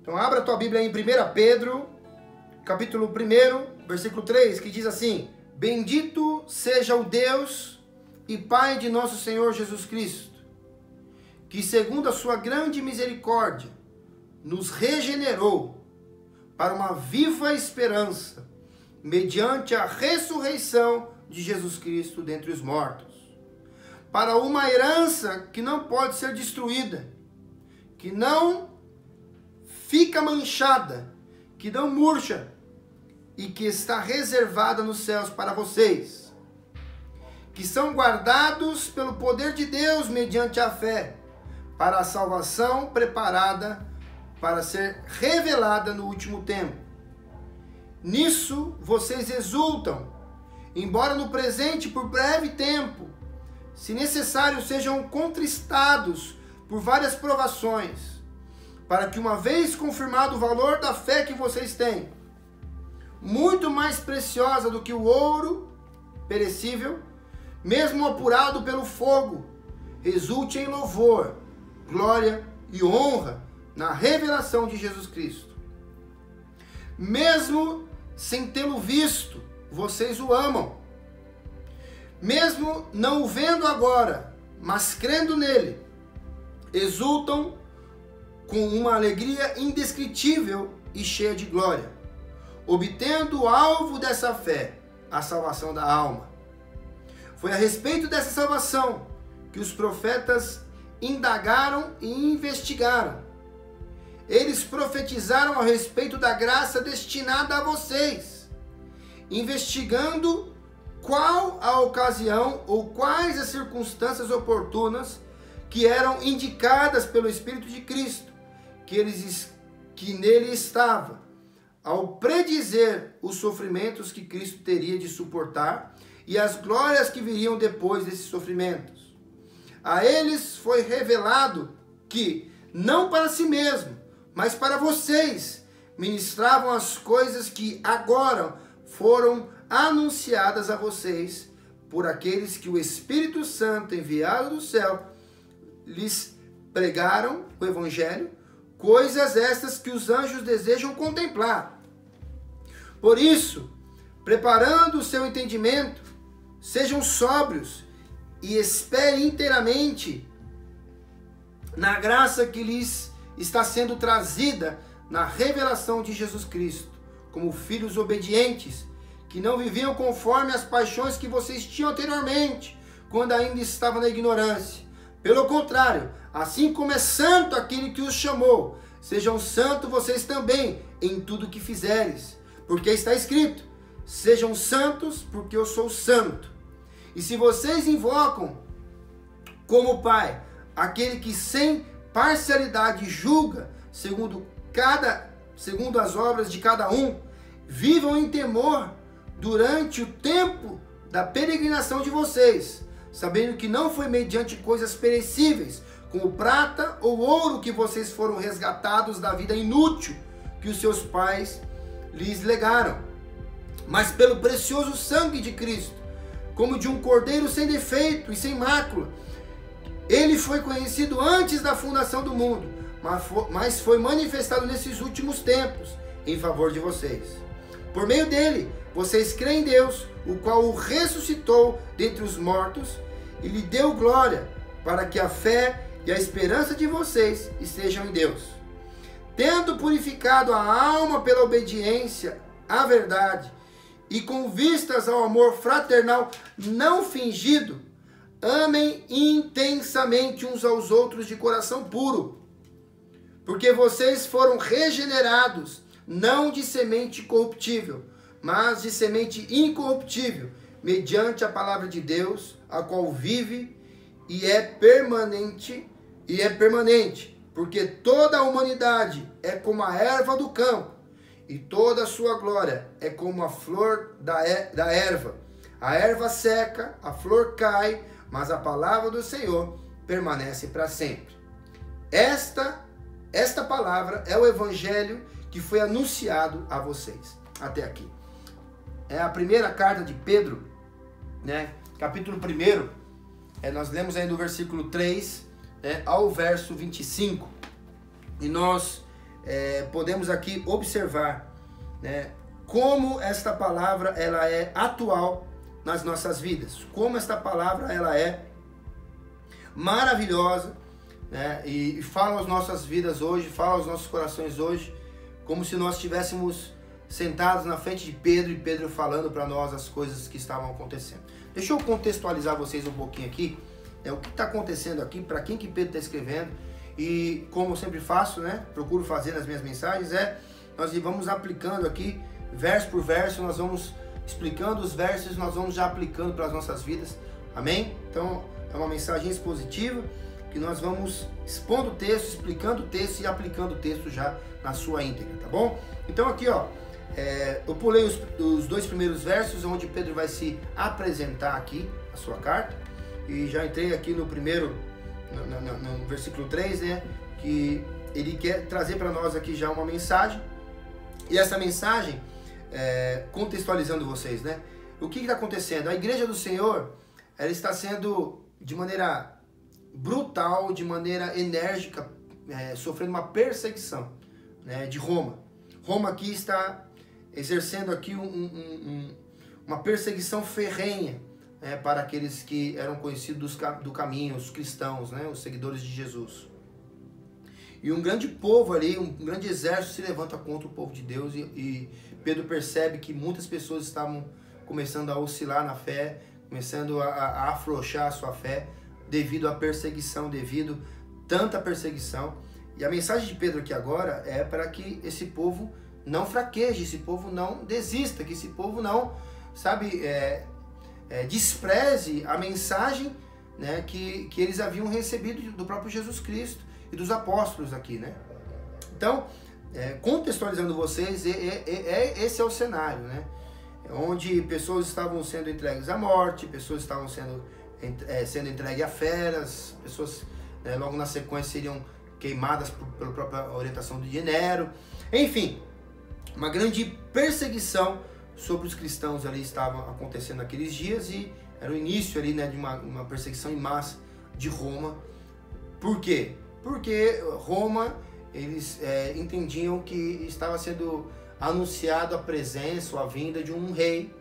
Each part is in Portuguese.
Então abra a tua Bíblia em 1 Pedro, capítulo 1, versículo 3, que diz assim: Bendito seja o Deus e Pai de nosso Senhor Jesus Cristo, que segundo a sua grande misericórdia nos regenerou para uma viva esperança, mediante a ressurreição de Jesus Cristo dentre os mortos, para uma herança que não pode ser destruída, que não fica manchada, que não murcha, e que está reservada nos céus para vocês, que são guardados pelo poder de Deus mediante a fé, para a salvação preparada para ser revelada no último tempo. Nisso vocês exultam, embora no presente por breve tempo, se necessário sejam contristados por várias provações, para que uma vez confirmado o valor da fé que vocês têm, muito mais preciosa do que o ouro perecível, mesmo apurado pelo fogo, resulte em louvor, glória e honra na revelação de Jesus Cristo. Mesmo sem tê-lo visto, vocês o amam. Mesmo não o vendo agora, mas crendo nele, exultam com uma alegria indescritível e cheia de glória, obtendo o alvo dessa fé, a salvação da alma. Foi a respeito dessa salvação que os profetas indagaram e investigaram. Eles profetizaram a respeito da graça destinada a vocês, investigando qual a ocasião ou quais as circunstâncias oportunas que eram indicadas pelo Espírito de Cristo, que nele estava, ao predizer os sofrimentos que Cristo teria de suportar e as glórias que viriam depois desses sofrimentos. A eles foi revelado que, não para si mesmo, mas para vocês, ministravam as coisas que agora foram anunciadas a vocês por aqueles que o Espírito Santo, enviado do céu, lhes pregaram o Evangelho, coisas estas que os anjos desejam contemplar. Por isso, preparando o seu entendimento, sejam sóbrios e esperem inteiramente na graça que lhes está sendo trazida na revelação de Jesus Cristo, como filhos obedientes, que não viviam conforme as paixões que vocês tinham anteriormente, quando ainda estavam na ignorância. Pelo contrário, assim como é santo aquele que os chamou, sejam santos vocês também em tudo que fizeres, porque está escrito: sejam santos, porque eu sou santo. E se vocês invocam como Pai aquele que sem parcialidade julga segundo as obras de cada um, vivam em temor durante o tempo da peregrinação de vocês, sabendo que não foi mediante coisas perecíveis, como prata ou ouro, que vocês foram resgatados da vida inútil que os seus pais lhes legaram, mas pelo precioso sangue de Cristo, como de um cordeiro sem defeito e sem mácula. Ele foi conhecido antes da fundação do mundo, mas foi manifestado nesses últimos tempos em favor de vocês. Por meio dele, vocês creem em Deus, o qual o ressuscitou dentre os mortos e lhe deu glória, para que a fé e a esperança de vocês estejam em Deus. Tendo purificado a alma pela obediência à verdade e com vistas ao amor fraternal não fingido, amem intensamente uns aos outros de coração puro, porque vocês foram regenerados, não de semente corruptível, mas de semente incorruptível, mediante a palavra de Deus, a qual vive e é permanente, porque toda a humanidade é como a erva do campo, e toda a sua glória é como a flor da erva. A erva seca, a flor cai, mas a palavra do Senhor permanece para sempre. Esta palavra é o evangelho que foi anunciado a vocês. Até aqui. É a primeira carta de Pedro, né? Capítulo 1. Nós lemos aí do versículo 3, ao verso 25. E nós podemos aqui observar, né, como esta palavra ela é atual nas nossas vidas, como esta palavra ela é maravilhosa, né, e fala às nossas vidas hoje, fala aos nossos corações hoje, como se nós estivéssemos sentados na frente de Pedro e Pedro falando para nós as coisas que estavam acontecendo. Deixa eu contextualizar vocês um pouquinho aqui, o que está acontecendo aqui, para quem que Pedro está escrevendo, e como eu sempre faço, né, procuro fazer nas minhas mensagens, nós vamos aplicando aqui, verso por verso, nós vamos explicando os versos, nós vamos já aplicando para as nossas vidas, amém? Então, é uma mensagem expositiva, que nós vamos expondo o texto, explicando o texto e aplicando o texto já na sua íntegra, tá bom? Então aqui, ó, eu pulei os 2 primeiros versos, onde Pedro vai se apresentar aqui, a sua carta, e já entrei aqui no primeiro, no versículo 3, né, que ele quer trazer para nós aqui já uma mensagem, e essa mensagem, contextualizando vocês, né, o que está acontecendo? A igreja do Senhor, ela está sendo, de maneira brutal, de maneira enérgica, sofrendo uma perseguição, né, de Roma. Roma aqui está exercendo aqui uma perseguição ferrenha, para aqueles que eram conhecidos do caminho, os cristãos, né, os seguidores de Jesus. E um grande povo ali, um grande exército se levanta contra o povo de Deus, e Pedro percebe que muitas pessoas estavam começando a oscilar na fé, começando a afrouxar a sua fé, devido à perseguição, devido tanta perseguição. E a mensagem de Pedro aqui agora é para que esse povo não fraqueje, esse povo não desista, que esse povo não, sabe, despreze a mensagem, né, que eles haviam recebido do próprio Jesus Cristo e dos apóstolos aqui, né? Então, contextualizando vocês, esse é o cenário, né? Onde pessoas estavam sendo entregues à morte, pessoas estavam sendo entregues a feras, pessoas, logo na sequência seriam queimadas pela própria orientação de Nero. Enfim, uma grande perseguição sobre os cristãos ali estava acontecendo naqueles dias, e era o início ali, né, de uma perseguição em massa de Roma. Por quê? Porque Roma, eles entendiam que estava sendo anunciado a presença ou a vinda de um rei,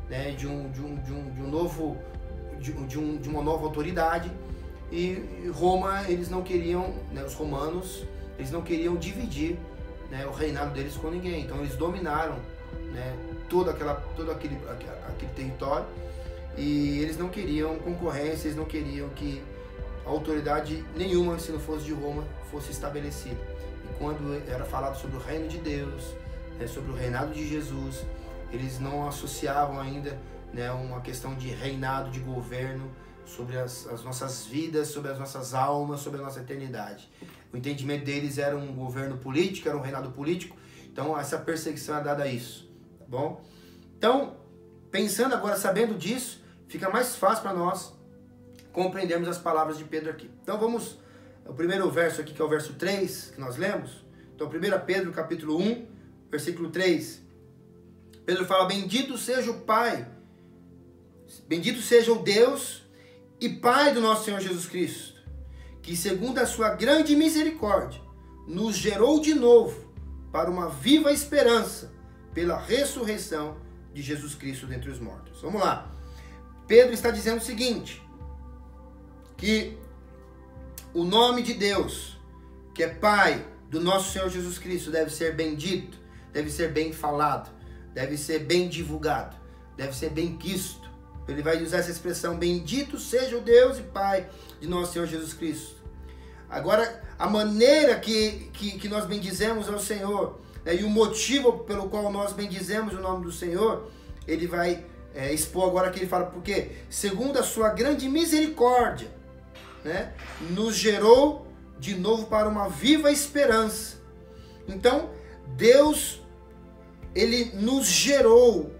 né, de uma nova autoridade, e Roma, eles não queriam, né, os romanos, eles não queriam dividir, né, o reinado deles com ninguém. Então eles dominaram, né, todo aquele território, e eles não queriam concorrência, eles não queriam que autoridade nenhuma, se não fosse de Roma, fosse estabelecida. E quando era falado sobre o reino de Deus, sobre o reinado de Jesus, eles não associavam ainda, né, uma questão de reinado, de governo sobre as nossas vidas, sobre as nossas almas, sobre a nossa eternidade. O entendimento deles era um governo político, era um reinado político. Então essa perseguição é dada a isso, tá bom? Então, pensando agora, sabendo disso, fica mais fácil para nós compreendermos as palavras de Pedro aqui. Então vamos, o primeiro verso aqui, que é o verso 3, que nós lemos. Então 1 Pedro capítulo 1, versículo 3. Pedro fala: bendito seja o Pai, bendito seja o Deus e Pai do nosso Senhor Jesus Cristo, que segundo a sua grande misericórdia, nos gerou de novo para uma viva esperança pela ressurreição de Jesus Cristo dentre os mortos. Vamos lá. Pedro está dizendo o seguinte, que o nome de Deus, que é Pai do nosso Senhor Jesus Cristo, deve ser bendito, deve ser bem falado, deve ser bem divulgado, deve ser bem quisto. Ele vai usar essa expressão: bendito seja o Deus e Pai de nosso Senhor Jesus Cristo. Agora, a maneira que nós bendizemos ao Senhor, né, e o motivo pelo qual nós bendizemos o nome do Senhor, ele vai expor agora que ele fala: porque segundo a sua grande misericórdia, né, nos gerou de novo para uma viva esperança. Então, Deus, ele nos gerou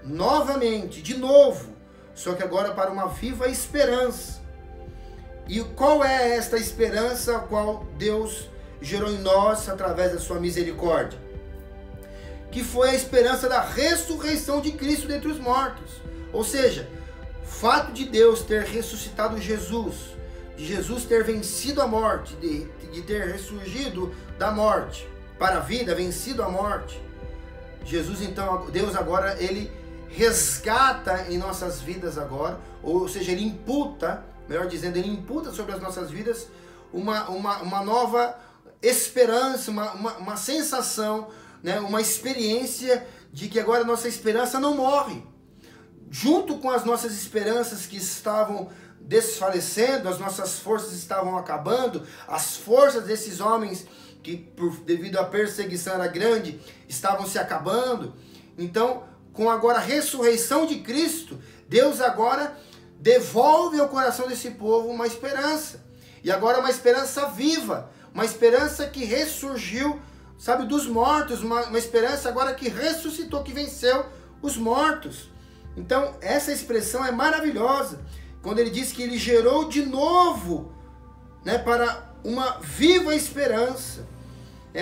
novamente, de novo, só que agora para uma viva esperança. E qual é esta esperança a qual Deus gerou em nós através da sua misericórdia? Que foi a esperança da ressurreição de Cristo dentre os mortos. Ou seja, o fato de Deus ter ressuscitado Jesus, de Jesus ter vencido a morte, de ter ressurgido da morte, para a vida, vencido a morte. Jesus, então, Deus agora, ele resgata em nossas vidas agora, ou seja, ele imputa, melhor dizendo, ele imputa sobre as nossas vidas uma nova esperança, uma sensação, né, uma experiência de que agora a nossa esperança não morre. Junto com as nossas esperanças que estavam desfalecendo, as nossas forças estavam acabando, as forças desses homens que devido à perseguição era grande, estavam se acabando. Então, com agora a ressurreição de Cristo, Deus agora devolve ao coração desse povo uma esperança. E agora uma esperança viva, uma esperança que ressurgiu, sabe, dos mortos, uma esperança agora que ressuscitou, que venceu os mortos. Então, essa expressão é maravilhosa, quando ele diz que ele gerou de novo, né, para uma viva esperança,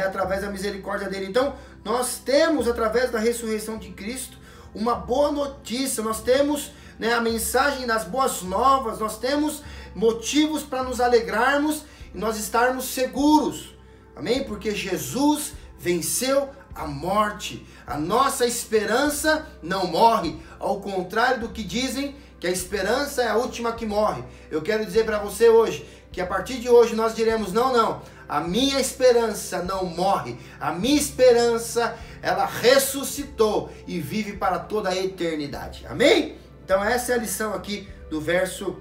através da misericórdia dele. Então, nós temos, através da ressurreição de Cristo, uma boa notícia, nós temos, né, a mensagem das boas novas, nós temos motivos para nos alegrarmos e nós estarmos seguros, amém? Porque Jesus venceu a morte, a nossa esperança não morre, ao contrário do que dizem, que a esperança é a última que morre. Eu quero dizer para você hoje, que a partir de hoje nós diremos, não, a minha esperança não morre, a minha esperança, ela ressuscitou e vive para toda a eternidade, amém? Então essa é a lição aqui do verso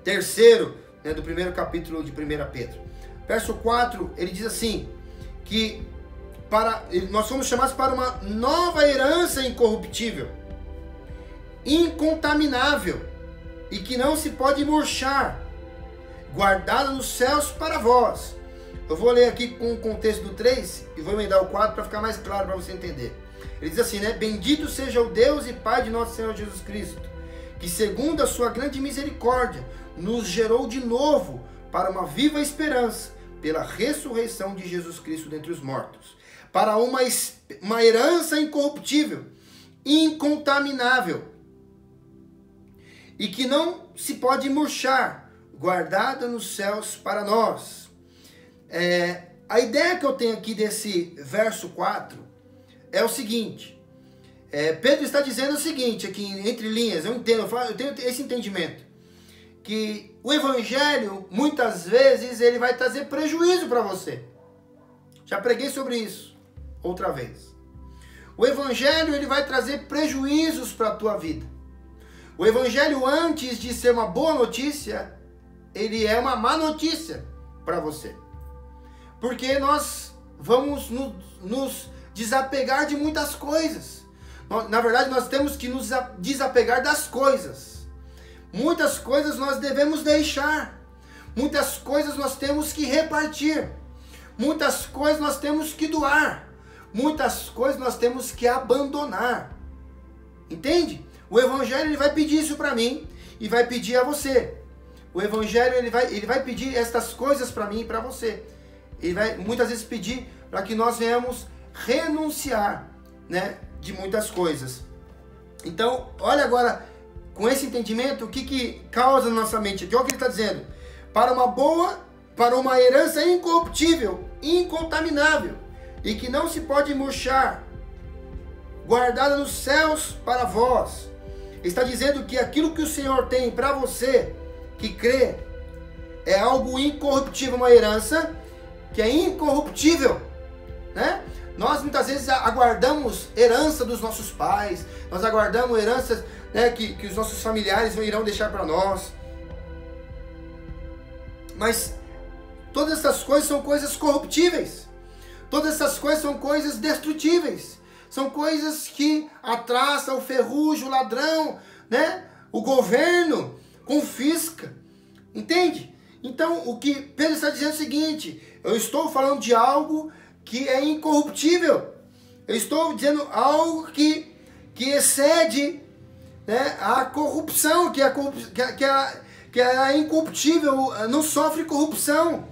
3, né, do primeiro capítulo de 1 Pedro. Verso 4, ele diz assim, que nós fomos chamados para uma nova herança incorruptível, incontaminável e que não se pode murchar, guardada nos céus para vós. Eu vou ler aqui com o contexto do 3 e vou emendar o 4 para ficar mais claro para você entender. Ele diz assim, né? Bendito seja o Deus e Pai de nosso Senhor Jesus Cristo, que segundo a sua grande misericórdia nos gerou de novo para uma viva esperança pela ressurreição de Jesus Cristo dentre os mortos, para uma herança incorruptível, incontaminável e que não se pode murchar, guardada nos céus para nós. A ideia que eu tenho aqui desse verso 4 é o seguinte, Pedro está dizendo o seguinte, aqui entre linhas, eu tenho esse entendimento, que o evangelho, muitas vezes, ele vai trazer prejuízo para você. Já preguei sobre isso outra vez. O evangelho, ele vai trazer prejuízos para a tua vida. O evangelho, antes de ser uma boa notícia, ele é uma má notícia para você. Porque nós vamos nos desapegar de muitas coisas. Na verdade, nós temos que nos desapegar das coisas. Muitas coisas nós devemos deixar. Muitas coisas nós temos que repartir. Muitas coisas nós temos que doar. Muitas coisas nós temos que abandonar. Entende? O evangelho, ele vai pedir isso para mim e vai pedir a você. O evangelho, ele vai pedir estas coisas para mim e para você. Ele vai muitas vezes pedir para que nós venhamos renunciar, né, de muitas coisas. Então, olha agora, com esse entendimento, o que causa na nossa mente aqui? Olha o que ele está dizendo. Para uma herança incorruptível, incontaminável, e que não se pode murchar, guardada nos céus para vós. Ele está dizendo que aquilo que o Senhor tem para você, que crê, é algo incorruptível, uma herança que é incorruptível, né? Nós muitas vezes aguardamos herança dos nossos pais, nós aguardamos heranças, né, que os nossos familiares irão deixar para nós. Mas todas essas coisas são coisas corruptíveis. Todas essas coisas são coisas destrutíveis. São coisas que a traça, o ferrugem, o ladrão, né, o governo confisca. Entende? Então, o que Pedro está dizendo é o seguinte: eu estou falando de algo que é incorruptível. Eu estou dizendo algo que excede, né, a corrupção, que é incorruptível, não sofre corrupção,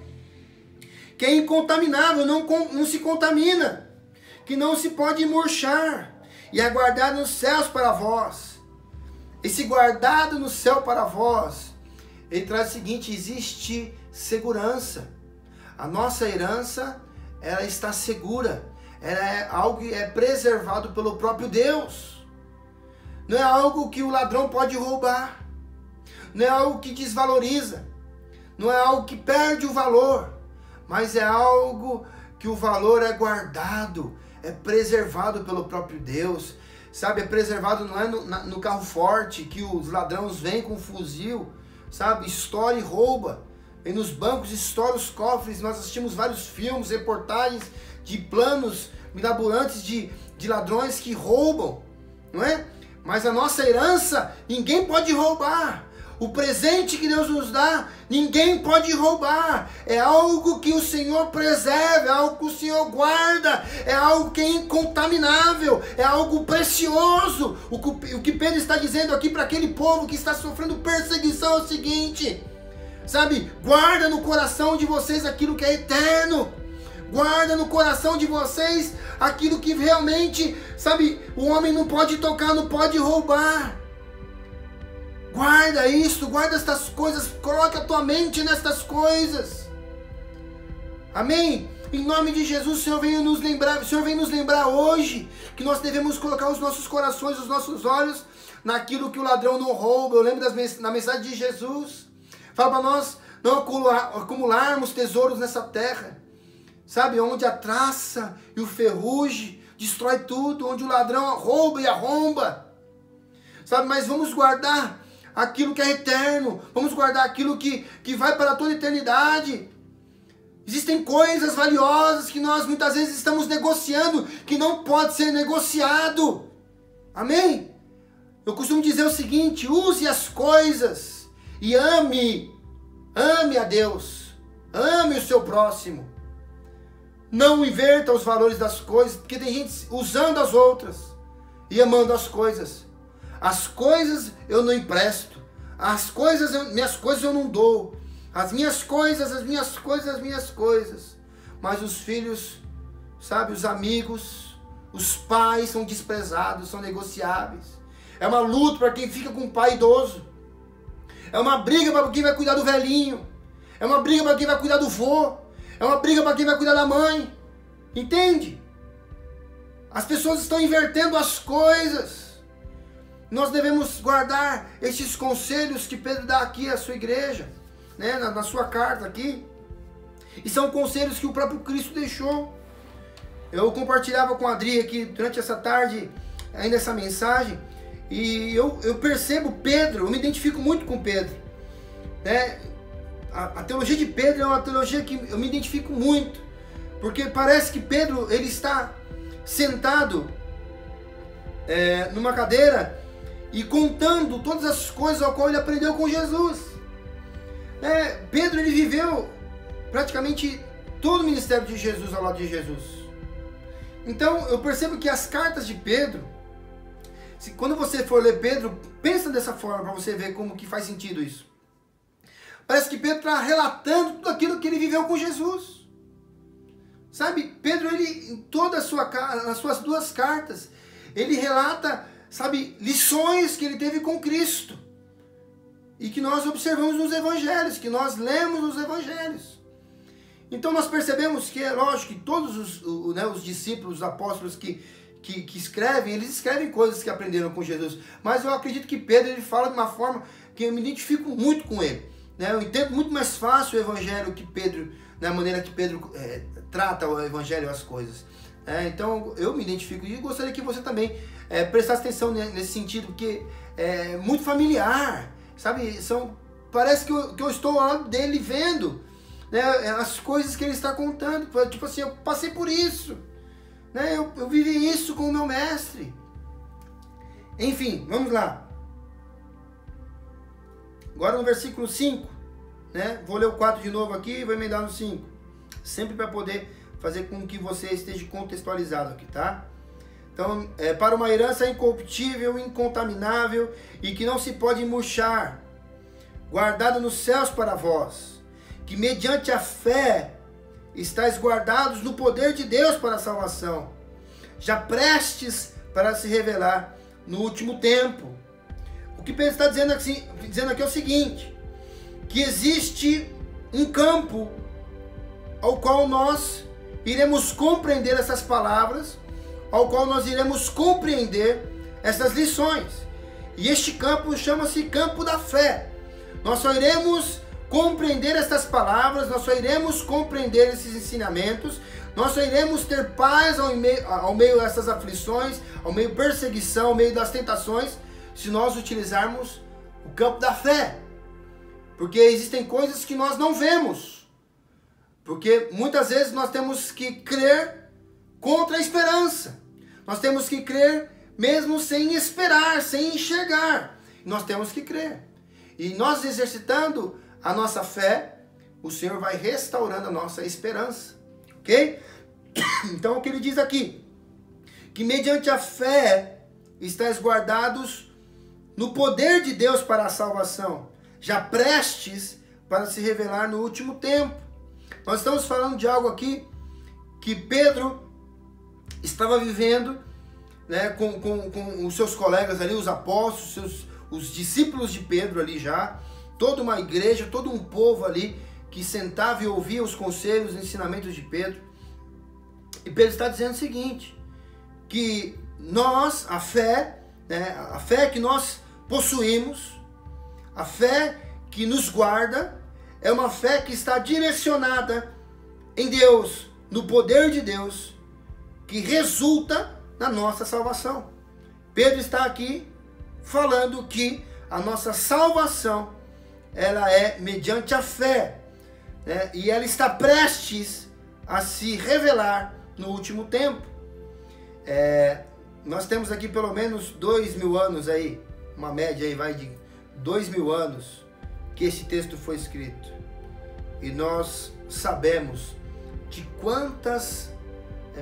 que é incontaminável, não se contamina, que não se pode murchar, e é guardado nos céus para vós. Esse guardado no céu para vós, ele traz o seguinte: existe segurança. A nossa herança, ela está segura. Ela é algo que é preservado pelo próprio Deus. Não é algo que o ladrão pode roubar. Não é algo que desvaloriza. Não é algo que perde o valor. Mas é algo que o valor é guardado, é preservado pelo próprio Deus. Sabe, é preservado, não é no carro forte que os ladrões vêm com um fuzil, sabe, estoura e rouba. Vem nos bancos, estoura os cofres. Nós assistimos vários filmes, reportagens de planos mirabolantes de ladrões que roubam, não é? Mas a nossa herança, ninguém pode roubar. O presente que Deus nos dá, ninguém pode roubar. É algo que o Senhor preserva, é algo que o Senhor guarda, é algo que é incontaminável, é algo precioso. O que Pedro está dizendo aqui para aquele povo que está sofrendo perseguição é o seguinte, sabe, guarda no coração de vocês aquilo que é eterno. Guarda no coração de vocês aquilo que realmente, sabe, o homem não pode tocar, não pode roubar. Guarda isso, guarda estas coisas, coloca a tua mente nestas coisas. Amém? Em nome de Jesus, o Senhor vem nos lembrar hoje que nós devemos colocar os nossos corações, os nossos olhos naquilo que o ladrão não rouba. Eu lembro na mensagem de Jesus. Fala para nós não acumularmos tesouros nessa terra. Sabe, onde a traça e o ferrugem destrói tudo, onde o ladrão rouba e arromba. Sabe, mas vamos guardar aquilo que é eterno, vamos guardar aquilo que vai para toda a eternidade. Existem coisas valiosas que nós muitas vezes estamos negociando, que não pode ser negociado. Amém? Eu costumo dizer o seguinte, use as coisas e ame a Deus, ame o seu próximo. Não inverta os valores das coisas, porque tem gente usando as outras e amando as coisas. As coisas eu não empresto. Minhas coisas eu não dou. As minhas coisas. Mas os filhos, sabe, os amigos, os pais são desprezados, são negociáveis. É uma luta para quem fica com um pai idoso. É uma briga para quem vai cuidar do velhinho. É uma briga para quem vai cuidar do vô. É uma briga para quem vai cuidar da mãe. Entende? As pessoas estão invertendo as coisas. Nós devemos guardar esses conselhos que Pedro dá aqui à sua igreja, né, na sua carta aqui. E são conselhos que o próprio Cristo deixou. Eu compartilhava com a Adri aqui durante essa tarde, ainda essa mensagem. E eu percebo Pedro, eu me identifico muito com Pedro, né? A teologia de Pedro é uma teologia que eu me identifico muito, porque parece que Pedro, ele está sentado numa cadeira e contando todas as coisas ao qual ele aprendeu com Jesus. Pedro, ele viveu praticamente todo o ministério de Jesus ao lado de Jesus. Então eu percebo que as cartas de Pedro, quando você for ler Pedro, pensa dessa forma para você ver como que faz sentido isso. Parece que Pedro está relatando tudo aquilo que ele viveu com Jesus. Sabe, Pedro, ele, em nas suas duas cartas, ele relata, sabe, lições que ele teve com Cristo. E que nós observamos nos evangelhos, que nós lemos nos evangelhos. Então nós percebemos que é lógico que todos os discípulos, os apóstolos que escrevem, eles escrevem coisas que aprenderam com Jesus. Mas eu acredito que Pedro, ele fala de uma forma que eu me identifico muito com ele. Eu entendo muito mais fácil o evangelho que Pedro, na maneira que Pedro trata o evangelho, as coisas. Então eu me identifico e gostaria que você também prestasse atenção nesse sentido, porque é muito familiar, sabe? Parece que eu estou ao lado dele vendo, né, as coisas que ele está contando. Tipo assim, eu passei por isso, né? Eu vivi isso com o meu mestre. Enfim, vamos lá. Agora no versículo 5, né? Vou ler o 4 de novo aqui e vou emendar no 5. Sempre para poder fazer com que você esteja contextualizado aqui, tá? Então, para uma herança incorruptível, incontaminável e que não se pode murchar, guardada nos céus para vós, que mediante a fé estáis guardados no poder de Deus para a salvação, já prestes para se revelar no último tempo. O que Pedro está dizendo aqui é o seguinte, que existe um campo ao qual nós iremos compreender essas palavras, ao qual nós iremos compreender essas lições. E este campo chama-se campo da fé. Nós só iremos compreender estas palavras, nós só iremos compreender esses ensinamentos, nós só iremos ter paz ao meio dessas aflições, ao meio da perseguição, ao meio das tentações, se nós utilizarmos o campo da fé. Porque existem coisas que nós não vemos. Porque muitas vezes nós temos que crer contra a esperança. Nós temos que crer mesmo sem esperar, sem enxergar. Nós temos que crer. E nós exercitando a nossa fé, o Senhor vai restaurando a nossa esperança. Ok? Então o que ele diz aqui? Que mediante a fé estáis guardados no poder de Deus para a salvação, já prestes para se revelar no último tempo. Nós estamos falando de algo aqui que Pedro estava vivendo, né, com os seus colegas ali, os apóstolos, os discípulos de Pedro ali já, toda uma igreja, todo um povo ali que sentava e ouvia os conselhos, os ensinamentos de Pedro. E Pedro está dizendo o seguinte, que nós, a fé, né, a fé que nós possuímos, a fé que nos guarda, é uma fé que está direcionada em Deus, no poder de Deus, que resulta na nossa salvação. Pedro está aqui falando que a nossa salvação, ela é mediante a fé, né? E ela está prestes a se revelar no último tempo. Nós temos aqui pelo menos 2000 anos aí, uma média aí vai de 2000 anos que esse texto foi escrito. E nós sabemos de quantas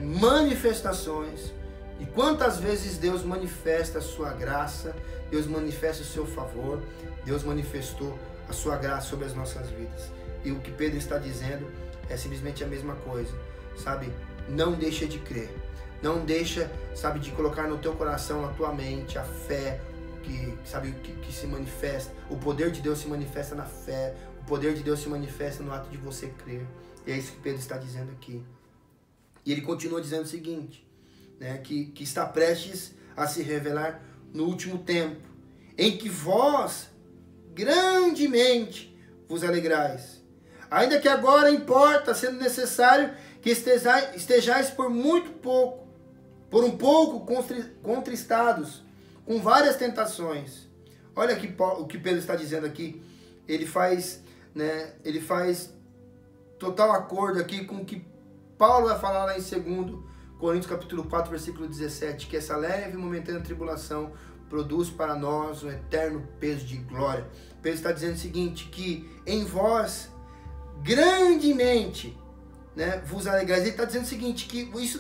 manifestações e quantas vezes Deus manifesta a sua graça, Deus manifesta o seu favor, Deus manifestou a sua graça sobre as nossas vidas. E o que Pedro está dizendo é simplesmente a mesma coisa, sabe? Não deixa de crer, não deixa, sabe, de colocar no teu coração, na tua mente, a fé, que se manifesta, o poder de Deus se manifesta na fé, o poder de Deus se manifesta no ato de você crer. E é isso que Pedro está dizendo aqui. E ele continua dizendo o seguinte, né, que está prestes a se revelar no último tempo, em que vós grandemente vos alegrais, ainda que agora importa, sendo necessário que estejais por um pouco contristados, com várias tentações. Olha aqui o que Pedro está dizendo aqui. Ele faz total acordo aqui com o que Paulo vai falar lá em 2 Coríntios capítulo 4, versículo 17, que essa leve e momentânea tribulação produz para nós um eterno peso de glória. Pedro está dizendo o seguinte, que em vós grandemente, né, vos alegrais. Ele está dizendo o seguinte, que isso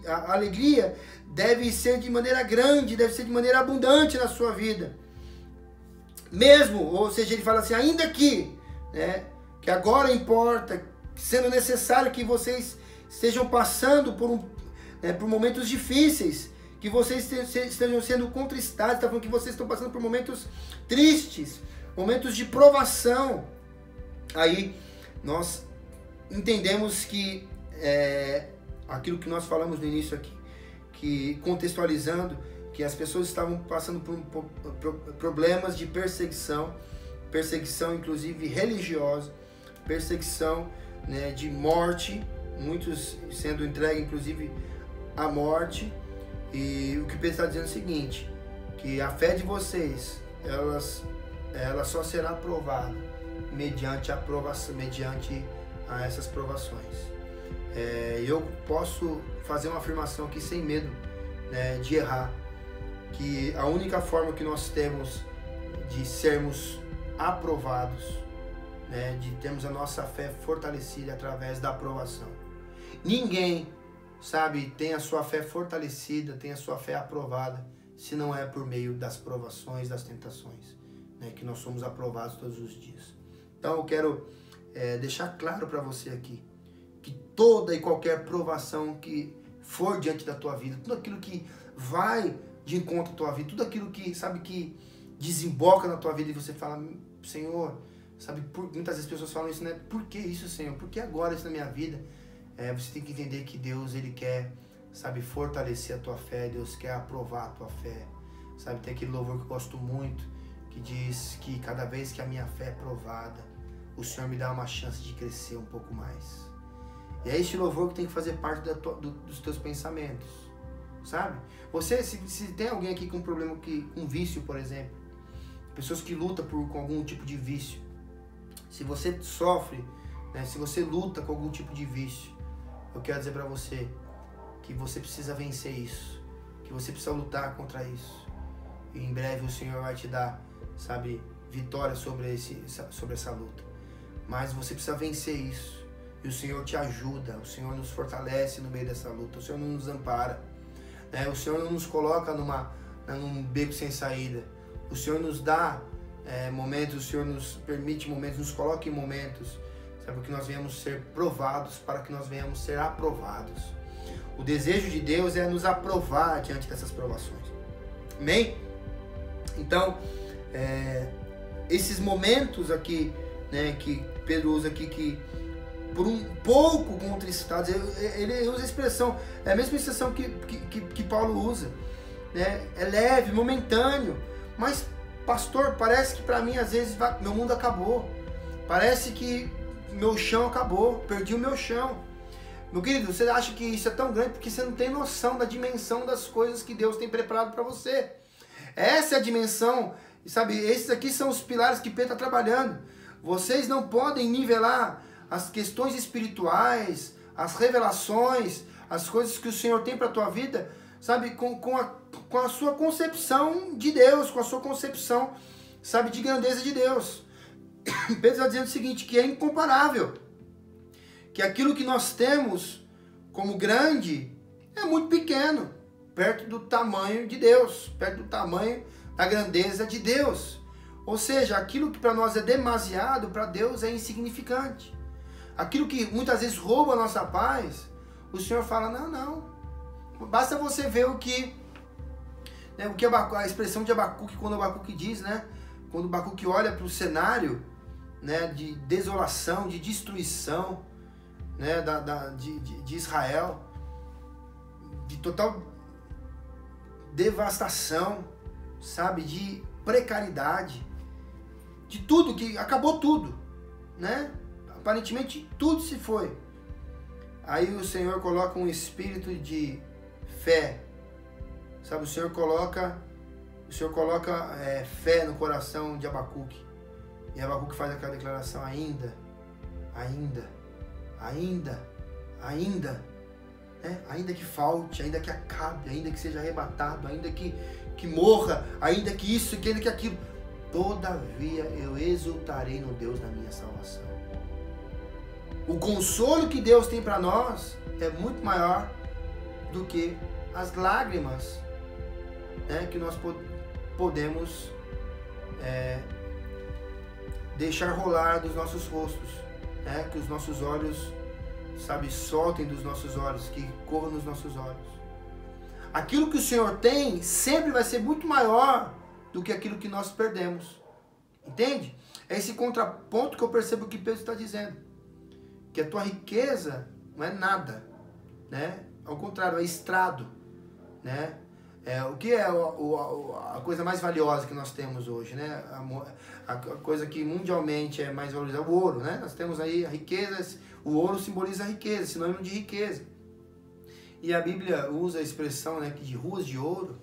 a alegria deve ser de maneira grande, deve ser de maneira abundante na sua vida. Mesmo, ou seja, ele fala assim, ainda que, né, que agora importa, sendo necessário que vocês estejam passando por momentos difíceis, que vocês estejam sendo contristados, está falando que vocês estão passando por momentos tristes, momentos de provação. Aí nós entendemos que aquilo que nós falamos no início aqui, que contextualizando, que as pessoas estavam passando por problemas de perseguição inclusive religiosa, perseguição, né, de morte, muitos sendo entregues inclusive à morte. E o que Pedro está dizendo é o seguinte, que a fé de vocês, ela só será aprovada mediante a aprovação, mediante a essas provações. Eu posso fazer uma afirmação aqui sem medo, né, de errar, que a única forma que nós temos de sermos aprovados, né, de termos a nossa fé fortalecida através da aprovação. Ninguém, sabe, tem a sua fé fortalecida, tem a sua fé aprovada, se não é por meio das provações, das tentações, né, que nós somos aprovados todos os dias. Então eu quero deixar claro para você aqui, que toda e qualquer provação que for diante da tua vida, tudo aquilo que vai de encontro à tua vida, tudo aquilo que, sabe, que desemboca na tua vida e você fala, Senhor, sabe, muitas vezes as pessoas falam isso, né? Por que isso, Senhor? Por que agora isso na minha vida? você tem que entender que Deus, Ele quer, sabe, fortalecer a tua fé, Deus quer aprovar a tua fé. Sabe, tem aquele louvor que eu gosto muito, que diz que cada vez que a minha fé é provada, o Senhor me dá uma chance de crescer um pouco mais. E é esse louvor que tem que fazer parte dos teus pensamentos, sabe? Você, se tem alguém aqui com um problema, com vício, por exemplo, pessoas que lutam com algum tipo de vício, se você sofre, né, se você luta com algum tipo de vício, eu quero dizer para você que você precisa vencer isso, que você precisa lutar contra isso. E em breve o Senhor vai te dar, sabe, vitória sobre essa luta. Mas você precisa vencer isso. E o Senhor te ajuda, o Senhor nos fortalece no meio dessa luta, o Senhor não nos ampara, né? O Senhor não nos coloca num beco sem saída. O Senhor nos dá momentos, o Senhor nos permite momentos, nos coloca em momentos, sabe, que nós venhamos ser provados, para que nós venhamos ser aprovados. O desejo de Deus é nos aprovar diante dessas provações. Amém? Então, esses momentos aqui, né, que Pedro usa aqui, que por um pouco contristados, ele usa a expressão, é a mesma expressão que Paulo usa, né? É leve, momentâneo, mas pastor, parece que para mim às vezes meu mundo acabou, parece que meu chão acabou, perdi o meu chão. Meu querido, você acha que isso é tão grande porque você não tem noção da dimensão das coisas que Deus tem preparado para você. Essa é a dimensão, sabe? Esses aqui são os pilares que Pedro está trabalhando. Vocês não podem nivelar as questões espirituais, as revelações, as coisas que o Senhor tem para a tua vida, sabe? Com a sua concepção de Deus, com a sua concepção, sabe, de grandeza de Deus. Pedro está dizendo o seguinte, que é incomparável, que aquilo que nós temos como grande é muito pequeno, perto do tamanho de Deus, perto do tamanho da grandeza de Deus. Ou seja, aquilo que para nós é demasiado, para Deus é insignificante. Aquilo que muitas vezes rouba a nossa paz, o Senhor fala, não. Basta você ver o que a expressão de Abacuque, quando Abacuque diz, né? Quando Abacuque olha para o cenário, né, de desolação, de destruição, né, de Israel, de total devastação, sabe, de precariedade, de tudo, que acabou tudo, né? Aparentemente tudo se foi. Aí o Senhor coloca um espírito de fé, sabe? O Senhor coloca fé no coração de Abacuque. E Abacuque faz aquela declaração, ainda, né? Ainda que falte, ainda que acabe, ainda que seja arrebatado, ainda que morra, ainda que isso, ainda que aquilo, todavia eu exultarei no Deus da minha salvação. O consolo que Deus tem para nós é muito maior do que as lágrimas, né, que nós podemos deixar rolar dos nossos rostos, né, que os nossos olhos, sabe, soltem dos nossos olhos, que corram nos nossos olhos. Aquilo que o Senhor tem sempre vai ser muito maior do que aquilo que nós perdemos. Entende? É esse contraponto que eu percebo que Pedro está dizendo. Que a tua riqueza não é nada, né? Ao contrário, é estrado, né? O que é a coisa mais valiosa que nós temos hoje, né? A coisa que mundialmente é mais valorizada, o ouro, né? Nós temos aí a riqueza, o ouro simboliza a riqueza, sinônimo de riqueza. E a Bíblia usa a expressão, né, de ruas de ouro.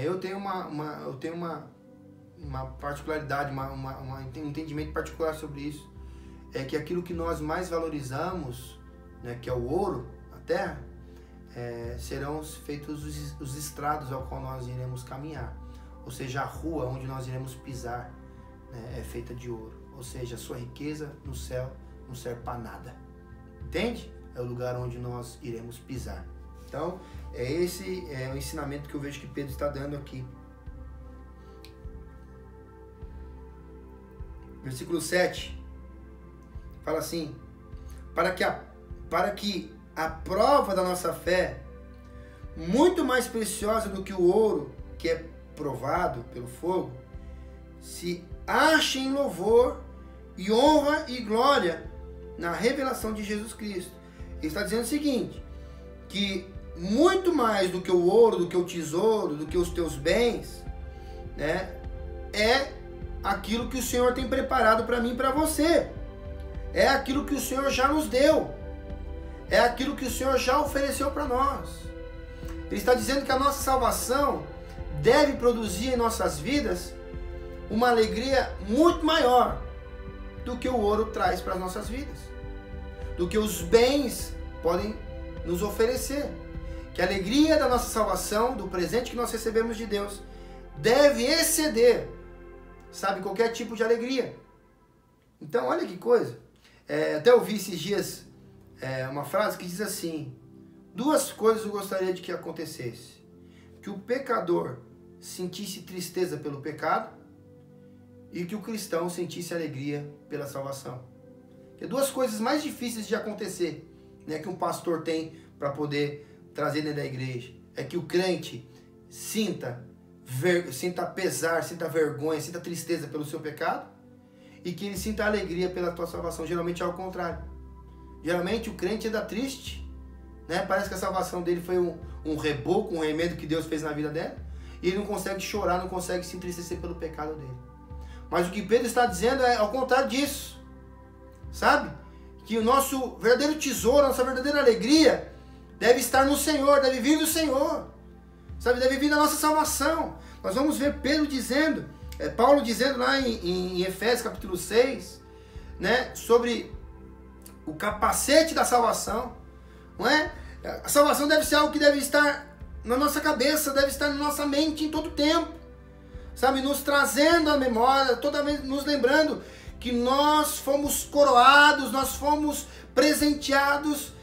Eu tenho uma particularidade, um entendimento particular sobre isso. É que aquilo que nós mais valorizamos, né, que é o ouro, a terra, serão feitos os estrados ao qual nós iremos caminhar. Ou seja, a rua onde nós iremos pisar, né, é feita de ouro. Ou seja, a sua riqueza no céu não serve para nada. Entende? É o lugar onde nós iremos pisar. Então, esse é o ensinamento que eu vejo que Pedro está dando aqui. Versículo 7 fala assim: para que a prova da nossa fé, muito mais preciosa do que o ouro que é provado pelo fogo, se ache em louvor e honra e glória na revelação de Jesus Cristo. Ele está dizendo o seguinte, que muito mais do que o ouro, do que o tesouro, do que os teus bens, né, é aquilo que o Senhor tem preparado para mim e para você. É aquilo que o Senhor já nos deu. É aquilo que o Senhor já ofereceu para nós. Ele está dizendo que a nossa salvação deve produzir em nossas vidas uma alegria muito maior do que o ouro traz para as nossas vidas, do que os bens podem nos oferecer. Que a alegria da nossa salvação, do presente que nós recebemos de Deus, deve exceder, sabe, qualquer tipo de alegria. Então, olha que coisa. Até ouvi esses dias uma frase que diz assim: duas coisas eu gostaria de que acontecesse. Que o pecador sentisse tristeza pelo pecado e que o cristão sentisse alegria pela salvação. Que é duas coisas mais difíceis de acontecer, né, que um pastor tem para poder trazer dentro da igreja. É que o crente sinta pesar, sinta vergonha, sinta tristeza pelo seu pecado e que ele sinta alegria pela tua salvação. Geralmente é ao contrário. Geralmente o crente anda triste, né? Parece que a salvação dele foi um reboco, um remédio que Deus fez na vida dela, e ele não consegue chorar, não consegue se entristecer pelo pecado dele. Mas o que Pedro está dizendo é ao contrário disso, sabe? Que o nosso verdadeiro tesouro, a nossa verdadeira alegria deve estar no Senhor, deve vir do Senhor, sabe? Deve vir da nossa salvação. Nós vamos ver Pedro dizendo, Paulo dizendo lá em Efésios capítulo 6, né, sobre o capacete da salvação, não é? A salvação deve ser algo que deve estar na nossa cabeça, deve estar na nossa mente em todo tempo, sabe? Nos trazendo a memória, toda vez nos lembrando que nós fomos coroados, nós fomos presenteados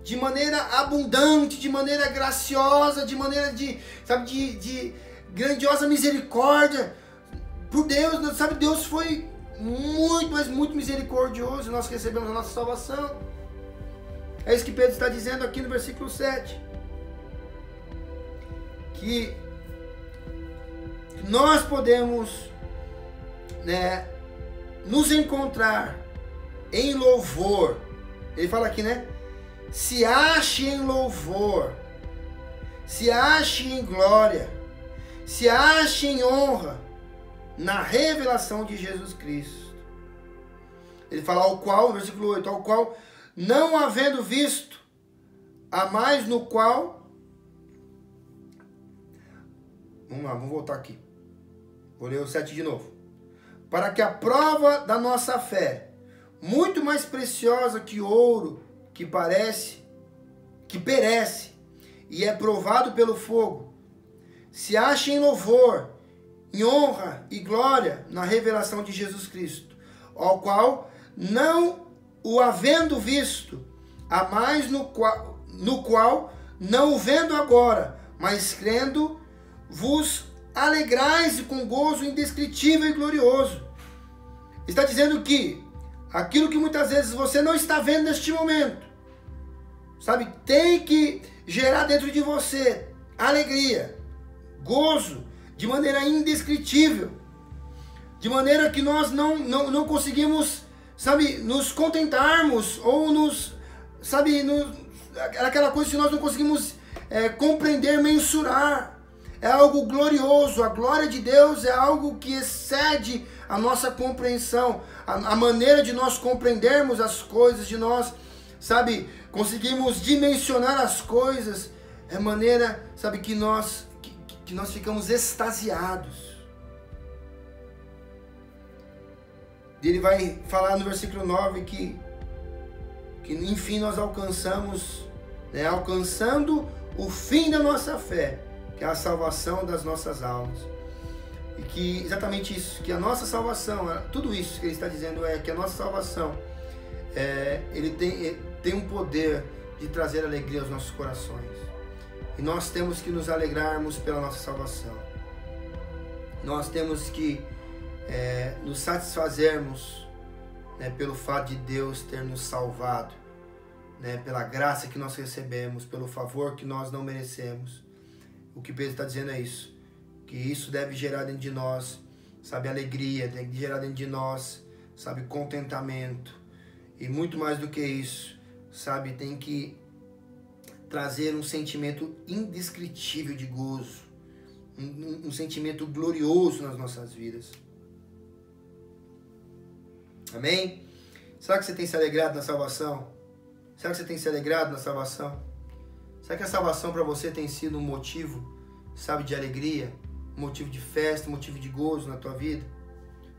de maneira abundante, de maneira graciosa, de maneira de grandiosa misericórdia por Deus, sabe? Deus foi muito, mas muito misericordioso e nós recebemos a nossa salvação. É isso que Pedro está dizendo aqui no versículo 7. Que nós podemos, né, nos encontrar em louvor. Ele fala aqui, né? Se ache em louvor, se ache em glória, se ache em honra na revelação de Jesus Cristo. Ele fala ao qual, no versículo 8, ao qual, não havendo visto, a mais no qual... Vamos lá, vamos voltar aqui. Vou ler o 7 de novo. Para que a prova da nossa fé, muito mais preciosa que ouro, que perece e é provado pelo fogo, se ache em louvor, em honra e glória na revelação de Jesus Cristo, ao qual, não o havendo visto, a mais no qual não o vendo agora, mas crendo, vos alegrais com gozo indescritível e glorioso. Está dizendo que aquilo que muitas vezes você não está vendo neste momento, sabe, tem que gerar dentro de você alegria, gozo, de maneira indescritível, de maneira que nós não conseguimos, sabe, nos contentarmos, ou aquela coisa que nós não conseguimos compreender, mensurar. É algo glorioso, a glória de Deus é algo que excede a nossa compreensão, a maneira de nós compreendermos as coisas, de nós, sabe, conseguimos dimensionar as coisas, é maneira, sabe, que nós ficamos extasiados. Ele vai falar no versículo 9 que enfim nós alcançamos, né, alcançando o fim da nossa fé, que é a salvação das nossas almas. E que exatamente isso, que a nossa salvação, tudo isso que ele está dizendo é que a nossa salvação, ele tem um poder de trazer alegria aos nossos corações. E nós temos que nos alegrarmos pela nossa salvação. Nós temos que nos satisfazermos, né, pelo fato de Deus ter nos salvado, né, pela graça que nós recebemos, pelo favor que nós não merecemos. O que Pedro está dizendo é isso, que isso deve gerar dentro de nós, sabe, alegria, deve gerar dentro de nós, sabe, contentamento, e muito mais do que isso, sabe, tem que trazer um sentimento indescritível de gozo, um sentimento glorioso nas nossas vidas. Amém? Será que você tem se alegrado na salvação? Será que você tem se alegrado na salvação? Será que a salvação para você tem sido um motivo, sabe, de alegria, um motivo de festa, um motivo de gozo na tua vida?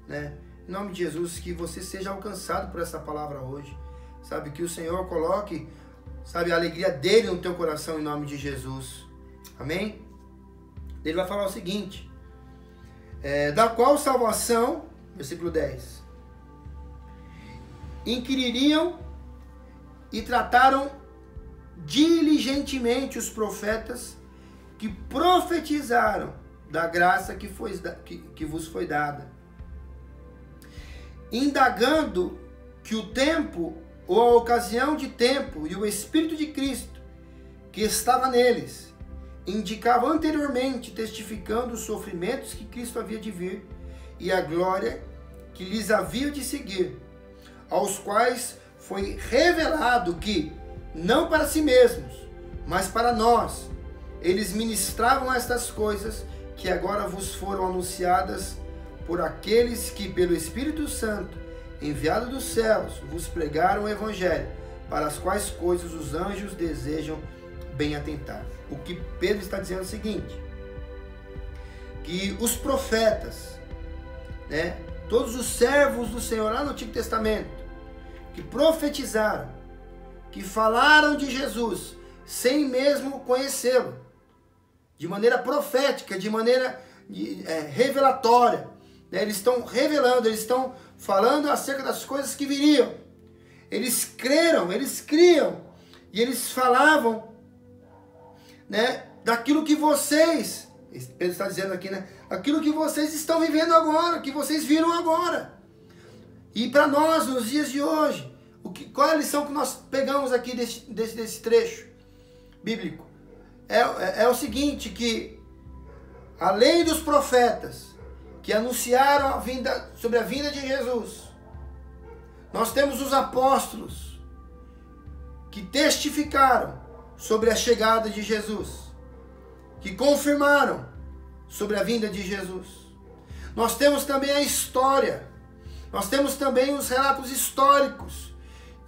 Né? Em nome de Jesus, que você seja alcançado por essa palavra hoje. Sabe, que o Senhor coloque, sabe, a alegria dele no teu coração em nome de Jesus. Amém? Ele vai falar o seguinte, da qual salvação, versículo 10, inquiririam e trataram diligentemente os profetas que profetizaram da graça que vos foi dada, indagando que o tempo ou a ocasião de tempo e o Espírito de Cristo que estava neles indicava anteriormente, testificando os sofrimentos que Cristo havia de vir e a glória que lhes havia de seguir, aos quais foi revelado que, não para si mesmos, mas para nós, eles ministravam estas coisas que agora vos foram anunciadas por aqueles que, pelo Espírito Santo, enviado dos céus, vos pregaram o Evangelho, para as quais coisas os anjos desejam bem atentar. O que Pedro está dizendo é o seguinte, que os profetas, né, todos os servos do Senhor lá no Antigo Testamento, que profetizaram, que falaram de Jesus, sem mesmo conhecê-lo, de maneira profética, de maneira revelatória, né? Eles estão revelando, eles estão falando acerca das coisas que viriam. Eles creram, eles criam, e eles falavam, né, daquilo que vocês, Pedro está dizendo aqui, né, aquilo que vocês estão vivendo agora, que vocês viram agora. E para nós, nos dias de hoje, qual é a lição que nós pegamos aqui desse trecho bíblico? É o seguinte, que além dos profetas que anunciaram sobre a vinda de Jesus, nós temos os apóstolos que testificaram sobre a chegada de Jesus, que confirmaram sobre a vinda de Jesus. Nós temos também a história, nós temos também os relatos históricos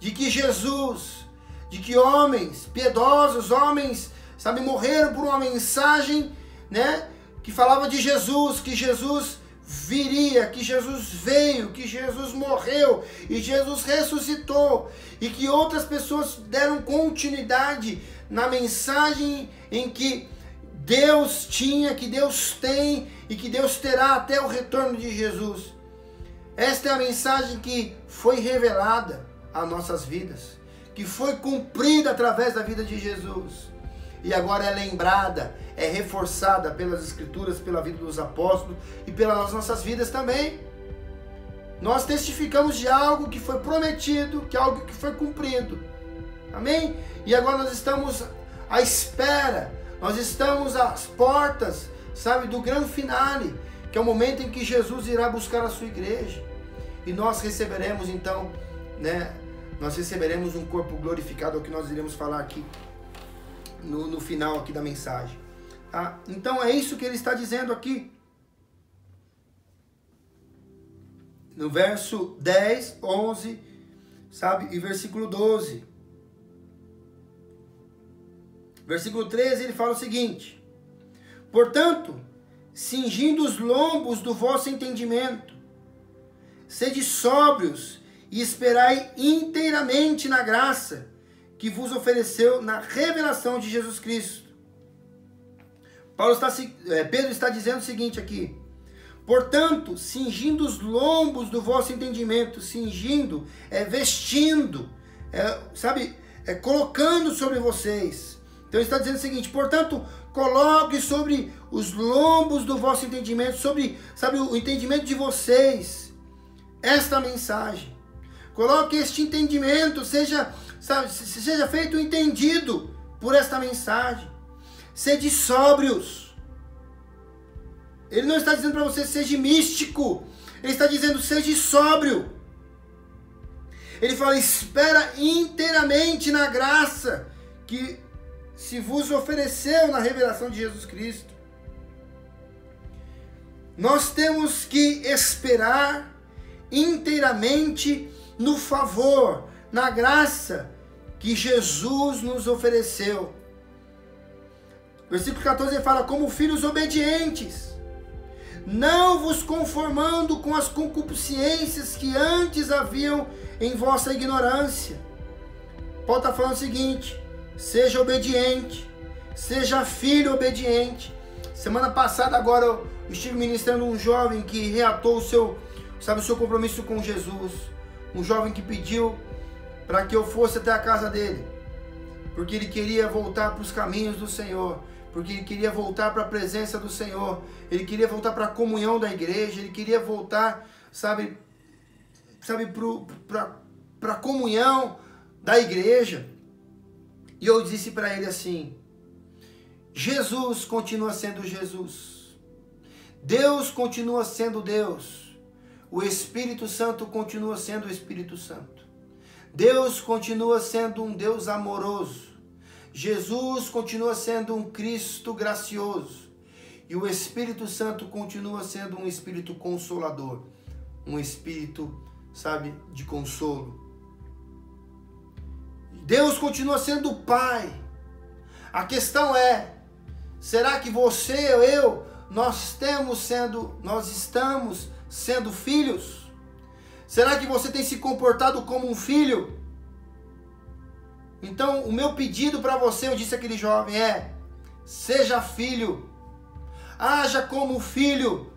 de que Jesus, de que homens piedosos, homens, sabe, morreram por uma mensagem, né, que falava de Jesus, que Jesus viria, que Jesus veio, que Jesus morreu e Jesus ressuscitou, e que outras pessoas deram continuidade na mensagem em que Deus tinha, que Deus tem e que Deus terá até o retorno de Jesus. Esta é a mensagem que foi revelada às nossas vidas, que foi cumprida através da vida de Jesus. E agora é lembrada, é reforçada pelas Escrituras, pela vida dos apóstolos e pelas nossas vidas também. Nós testificamos de algo que foi prometido, que é algo que foi cumprido. Amém? E agora nós estamos à espera, nós estamos às portas, sabe, do grande finale, que é o momento em que Jesus irá buscar a sua igreja. E nós receberemos então, né, nós receberemos um corpo glorificado, é o que nós iremos falar aqui no final aqui da mensagem. Tá? Então é isso que ele está dizendo aqui. No verso 10, 11, sabe, e versículo 12. Versículo 13, ele fala o seguinte: portanto, cingindo os lombos do vosso entendimento, sede sóbrios e esperai inteiramente na graça que vos ofereceu na revelação de Jesus Cristo. Pedro está dizendo o seguinte aqui: portanto, cingindo os lombos do vosso entendimento, cingindo, vestindo, colocando sobre vocês. Então ele está dizendo o seguinte: portanto, coloque sobre os lombos do vosso entendimento, sobre, sabe, o entendimento de vocês, esta mensagem. Coloque este entendimento, seja feito entendido por esta mensagem. Sede sóbrios. Ele não está dizendo para você seja místico. Ele está dizendo seja sóbrio. Ele fala, espera inteiramente na graça que se vos ofereceu na revelação de Jesus Cristo. Nós temos que esperar inteiramente no favor, na graça que Jesus nos ofereceu. Versículo 14 ele fala, como filhos obedientes, não vos conformando com as concupiscências que antes haviam em vossa ignorância. Paulo está falando o seguinte, seja obediente, seja filho obediente. Semana passada agora eu estive ministrando um jovem que reatou o seu compromisso com Jesus. Um jovem que pediu para que eu fosse até a casa dele, porque ele queria voltar para os caminhos do Senhor, porque ele queria voltar para a presença do Senhor, ele queria voltar para a comunhão da igreja, ele queria voltar, para a comunhão da igreja. E eu disse para ele assim, Jesus continua sendo Jesus, Deus continua sendo Deus, o Espírito Santo continua sendo o Espírito Santo, Deus continua sendo um Deus amoroso, Jesus continua sendo um Cristo gracioso, e o Espírito Santo continua sendo um Espírito consolador, um Espírito, de consolo. Deus continua sendo o Pai. A questão é, será que você ou eu, nós estamos sendo filhos? Será que você tem se comportado como um filho? Então, o meu pedido para você, eu disse àquele jovem, seja filho, haja como filho,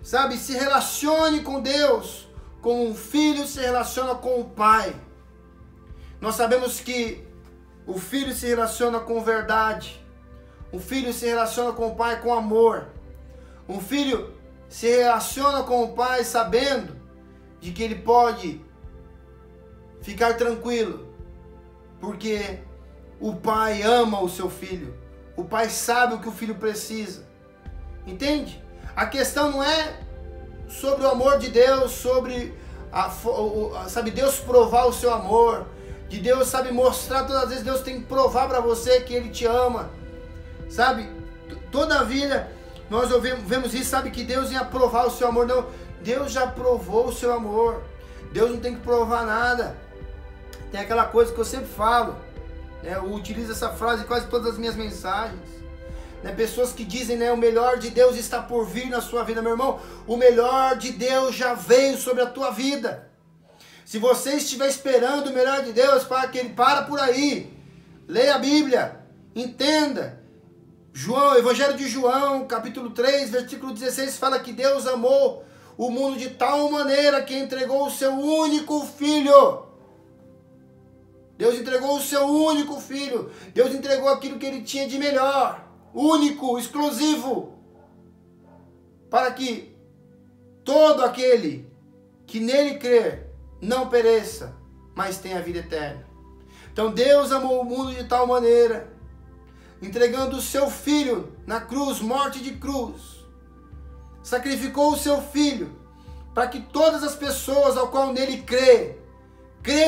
se relacione com Deus, como um filho se relaciona com o Pai. Nós sabemos que o filho se relaciona com verdade, o filho se relaciona com o Pai com amor, um filho se relaciona com o Pai sabendo de que ele pode ficar tranquilo, porque o Pai ama o seu filho, o Pai sabe o que o filho precisa, entende? A questão não é sobre o amor de Deus, sobre Deus provar o seu amor, de Deus, mostrar todas as vezes, Deus tem que provar para você que Ele te ama, toda a vida nós vemos isso, que Deus ia provar o seu amor. Não, Deus já provou o seu amor, Deus não tem que provar nada. Tem aquela coisa que eu sempre falo, eu utilizo essa frase em quase todas as minhas mensagens, pessoas que dizem, o melhor de Deus está por vir na sua vida. Meu irmão, o melhor de Deus já veio sobre a tua vida. Se você estiver esperando o melhor de Deus, para por aí, leia a Bíblia, entenda. Evangelho de João, capítulo 3, versículo 16, fala que Deus amou o mundo de tal maneira que entregou o seu único filho. Deus entregou o seu único filho. Deus entregou aquilo que Ele tinha de melhor, único, exclusivo, para que todo aquele que nele crer não pereça, mas tenha a vida eterna. Então Deus amou o mundo de tal maneira, entregando o seu filho na cruz, morte de cruz, sacrificou o seu filho, para que todas as pessoas ao qual nele crê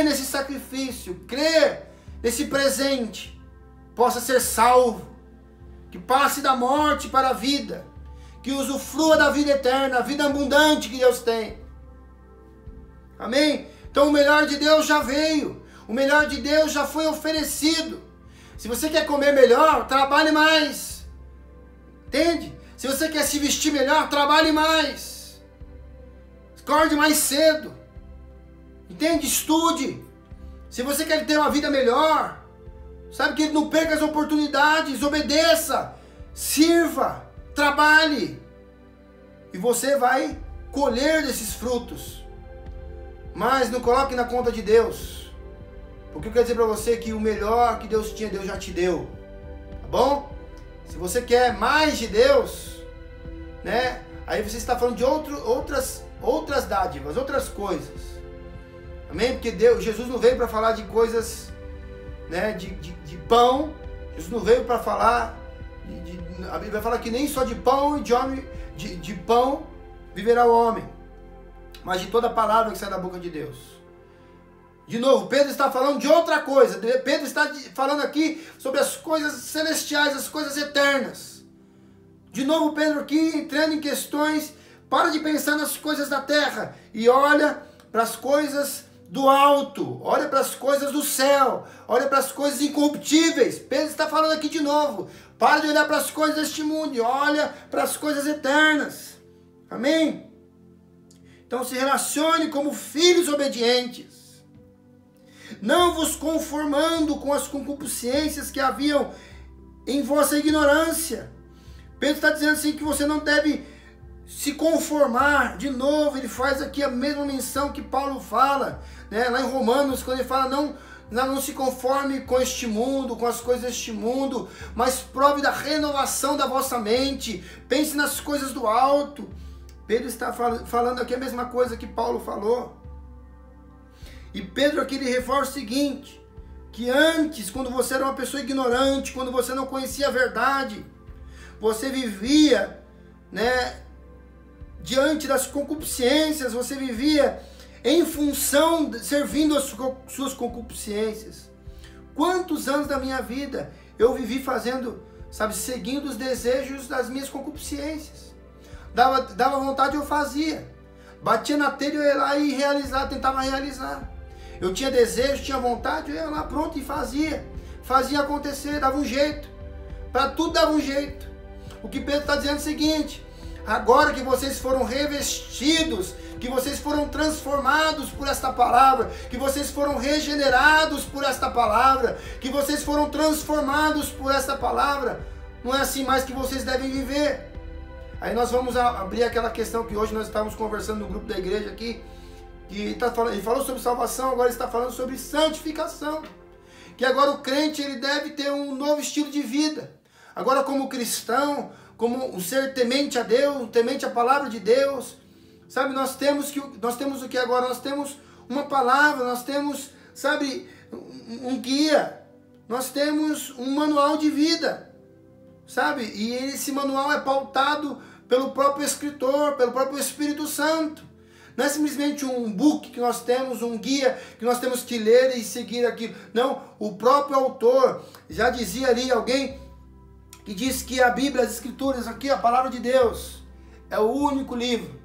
nesse sacrifício, crê nesse presente, possa ser salvo, que passe da morte para a vida, que usufrua da vida eterna, a vida abundante que Deus tem. Amém? Então o melhor de Deus já veio, o melhor de Deus já foi oferecido. Se você quer comer melhor, trabalhe mais, entende? Se você quer se vestir melhor, trabalhe mais, acorde mais cedo, entende? Estude. Se você quer ter uma vida melhor, que não perca as oportunidades, obedeça, sirva, trabalhe, e você vai colher desses frutos. Mas não coloque na conta de Deus, porque eu quero dizer para você que o melhor que Deus tinha, Deus já te deu, tá bom? Se você quer mais de Deus, aí você está falando de outras dádivas, outras coisas, amém? Porque Jesus não veio para falar de coisas, de pão. Jesus não veio para falar, a Bíblia vai falar que nem só de pão e de pão viverá o homem, mas de toda a palavra que sai da boca de Deus. De novo, Pedro está falando de outra coisa. Pedro está falando aqui sobre as coisas celestiais, as coisas eternas. De novo, Pedro aqui entrando em questões, para de pensar nas coisas da terra e olha para as coisas do alto, olha para as coisas do céu, olha para as coisas incorruptíveis. Pedro está falando aqui de novo. Para de olhar para as coisas deste mundo e olha para as coisas eternas. Amém? Então se relacione como filhos obedientes, não vos conformando com as concupiscências que haviam em vossa ignorância. Pedro está dizendo assim que você não deve se conformar. De novo, ele faz aqui a mesma menção que Paulo fala, né, lá em Romanos, quando ele fala não se conforme com este mundo, com as coisas deste mundo, mas prove da renovação da vossa mente, pense nas coisas do alto. Pedro está falando aqui a mesma coisa que Paulo falou. E Pedro aqui ele reforça o seguinte, que antes, quando você era uma pessoa ignorante, quando você não conhecia a verdade, você vivia, né, diante das concupiscências, você vivia em função, servindo as suas concupiscências. Quantos anos da minha vida eu vivi fazendo, seguindo os desejos das minhas concupiscências. Dava vontade, eu fazia. Batia na telha, eu ia lá e tentava realizar. Eu tinha desejo, tinha vontade, eu ia lá pronto e fazia. Fazia acontecer, dava um jeito. Para tudo dava um jeito. O que Pedro está dizendo é o seguinte: agora que vocês foram revestidos, que vocês foram transformados por esta palavra, que vocês foram regenerados por esta palavra, que vocês foram transformados por esta palavra, não é assim mais que vocês devem viver. Aí nós vamos abrir aquela questão que hoje nós estávamos conversando no grupo da igreja aqui, que ele falou sobre salvação, agora ele está falando sobre santificação, que agora o crente ele deve ter um novo estilo de vida. Agora, como cristão, como um ser temente a Deus, temente à palavra de Deus, nós temos o que agora? Nós temos uma palavra, nós temos, um guia, nós temos um manual de vida, e esse manual é pautado pelo próprio escritor, pelo próprio Espírito Santo. Não é simplesmente um book que nós temos, um guia que nós temos que ler e seguir aquilo. Não, o próprio autor, já dizia ali alguém que diz que a Bíblia, as Escrituras aqui, a Palavra de Deus, é o único livro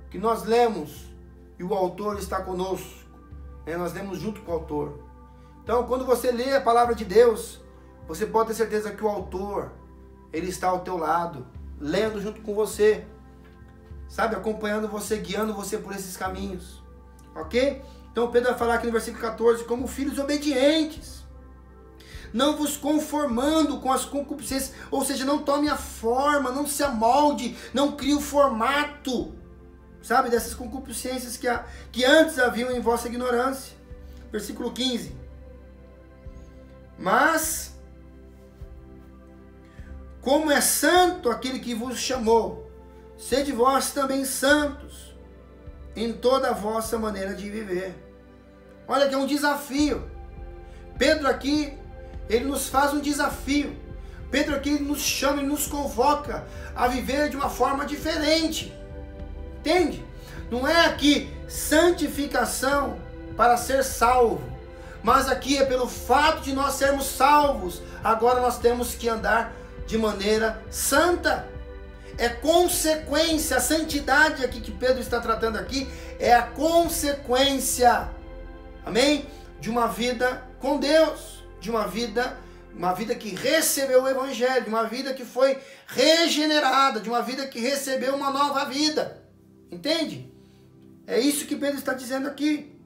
que nós lemos e o autor está conosco. Nós lemos junto com o autor. Então, quando você lê a Palavra de Deus, você pode ter certeza que o autor, ele está ao teu lado, lendo junto com você, acompanhando você, guiando você por esses caminhos, ok? Então Pedro vai falar aqui no versículo 14, como filhos obedientes, não vos conformando com as concupiscências, ou seja, não tome a forma, não se amolde, não crie o formato, dessas concupiscências que antes haviam em vossa ignorância. Versículo 15, mas como é santo aquele que vos chamou, sede vós também santos em toda a vossa maneira de viver. Olha que é um desafio. Pedro aqui, ele nos faz um desafio. Pedro aqui nos chama e nos convoca a viver de uma forma diferente. Entende? Não é aqui santificação para ser salvo, mas aqui é pelo fato de nós sermos salvos, agora nós temos que andar de maneira santa. É consequência, a santidade aqui que Pedro está tratando aqui, é a consequência, amém? De uma vida com Deus, de uma vida que recebeu o Evangelho, de uma vida que foi regenerada, de uma vida que recebeu uma nova vida, entende? É isso que Pedro está dizendo aqui.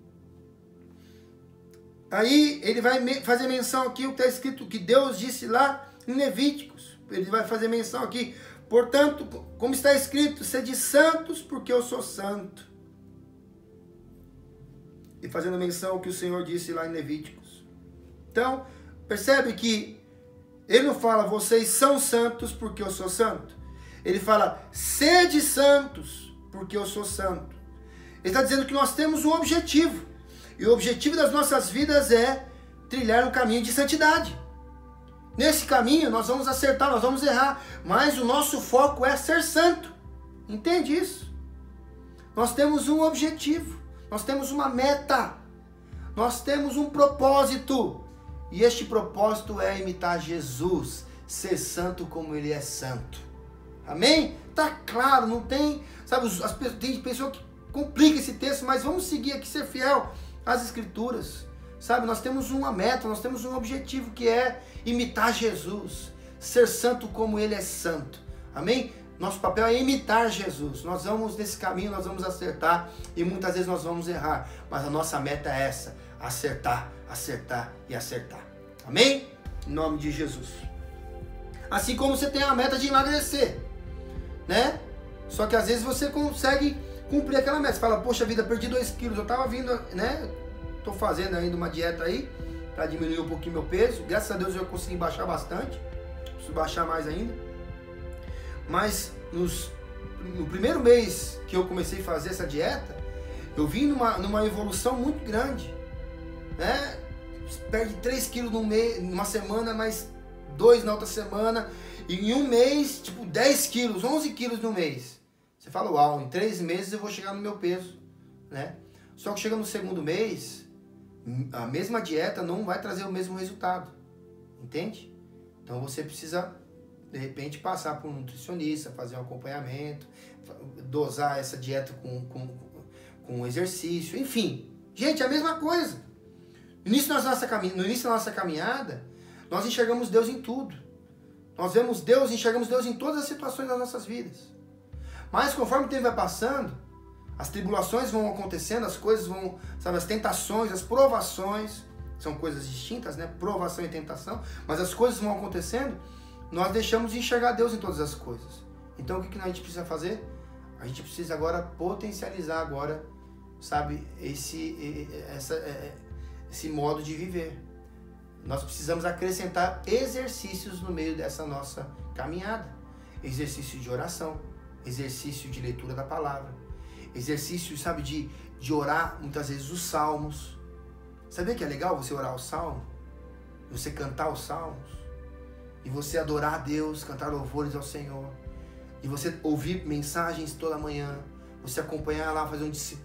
Aí ele vai fazer menção aqui, o que está escrito, que Deus disse lá em Levíticos, ele vai fazer menção aqui, portanto, como está escrito, sede santos porque eu sou santo. E fazendo menção ao que o Senhor disse lá em Levíticos. Então, percebe que ele não fala, vocês são santos porque eu sou santo. Ele fala, sede santos porque eu sou santo. Ele está dizendo que nós temos um objetivo. E o objetivo das nossas vidas é trilhar um caminho de santidade. Nesse caminho nós vamos acertar, nós vamos errar, mas o nosso foco é ser santo. Entende isso? Nós temos um objetivo, nós temos uma meta. Nós temos um propósito. E este propósito é imitar Jesus, ser santo como Ele é santo. Amém? Tá claro, não tem... Sabe, tem pessoa que complica esse texto, mas vamos seguir aqui, ser fiel às Escrituras. Sabe, nós temos uma meta, nós temos um objetivo que é imitar Jesus, ser santo como Ele é santo. Amém? Nosso papel é imitar Jesus. Nós vamos nesse caminho, nós vamos acertar e muitas vezes nós vamos errar. Mas a nossa meta é essa, acertar, acertar e acertar. Amém? Em nome de Jesus. Assim como você tem a meta de emagrecer, né? Só que às vezes você consegue cumprir aquela meta. Você fala, poxa vida, perdi 2 quilos. Eu tava vindo, né? Tô fazendo ainda uma dieta aí para diminuir um pouquinho meu peso. Graças a Deus eu consegui baixar bastante. Preciso baixar mais ainda. Mas no primeiro mês que eu comecei a fazer essa dieta, eu vim numa evolução muito grande, né? Perde 3 quilos numa semana, mais 2 na outra semana, e em um mês, tipo 10 quilos, 11 quilos no mês. Você fala, uau, em 3 meses eu vou chegar no meu peso, né? Só que chega no segundo mês, a mesma dieta não vai trazer o mesmo resultado, entende? Então você precisa, de repente, passar por um nutricionista, fazer um acompanhamento, dosar essa dieta com exercício, enfim. Gente, é a mesma coisa. No início da nossa caminhada, nós enxergamos Deus em tudo. Nós vemos Deus, enxergamos Deus em todas as situações das nossas vidas. Mas conforme o tempo vai passando, as tribulações vão acontecendo, as coisas vão, sabe, as tentações, as provações, são coisas distintas, né? Provação e tentação, mas as coisas vão acontecendo, nós deixamos de enxergar Deus em todas as coisas. Então o que a gente precisa fazer? A gente precisa agora potencializar agora, sabe, esse modo de viver. Nós precisamos acrescentar exercícios no meio dessa nossa caminhada. Exercício de oração, exercício de leitura da palavra, exercício, sabe, de orar muitas vezes os salmos. Sabia que é legal você orar o salmo? Você cantar os salmos? E você adorar a Deus, cantar louvores ao Senhor. E você ouvir mensagens toda manhã. Você acompanhar lá,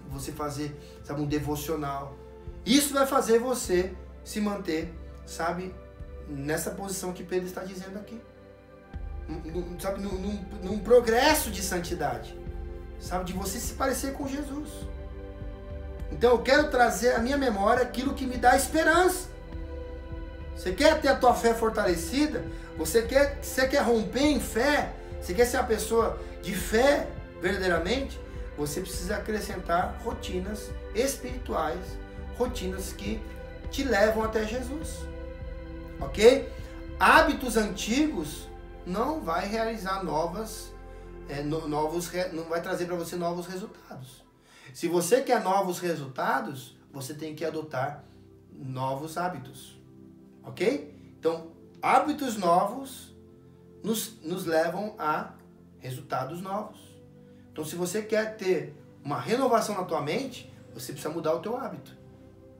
você fazer, sabe, um devocional. Isso vai fazer você se manter, sabe, nessa posição que Pedro está dizendo aqui. Sabe, num progresso de santidade. Sabe, de você se parecer com Jesus. Então eu quero trazer à minha memória aquilo que me dá esperança. Você quer ter a tua fé fortalecida? Você quer romper em fé? Você quer ser uma pessoa de fé verdadeiramente? Você precisa acrescentar rotinas espirituais, rotinas que te levam até Jesus. Ok? Hábitos antigos não vai realizar não vai trazer para você novos resultados. Se você quer novos resultados, você tem que adotar novos hábitos. Ok? Então, hábitos novos nos levam a resultados novos. Então, se você quer ter uma renovação na tua mente, você precisa mudar o teu hábito.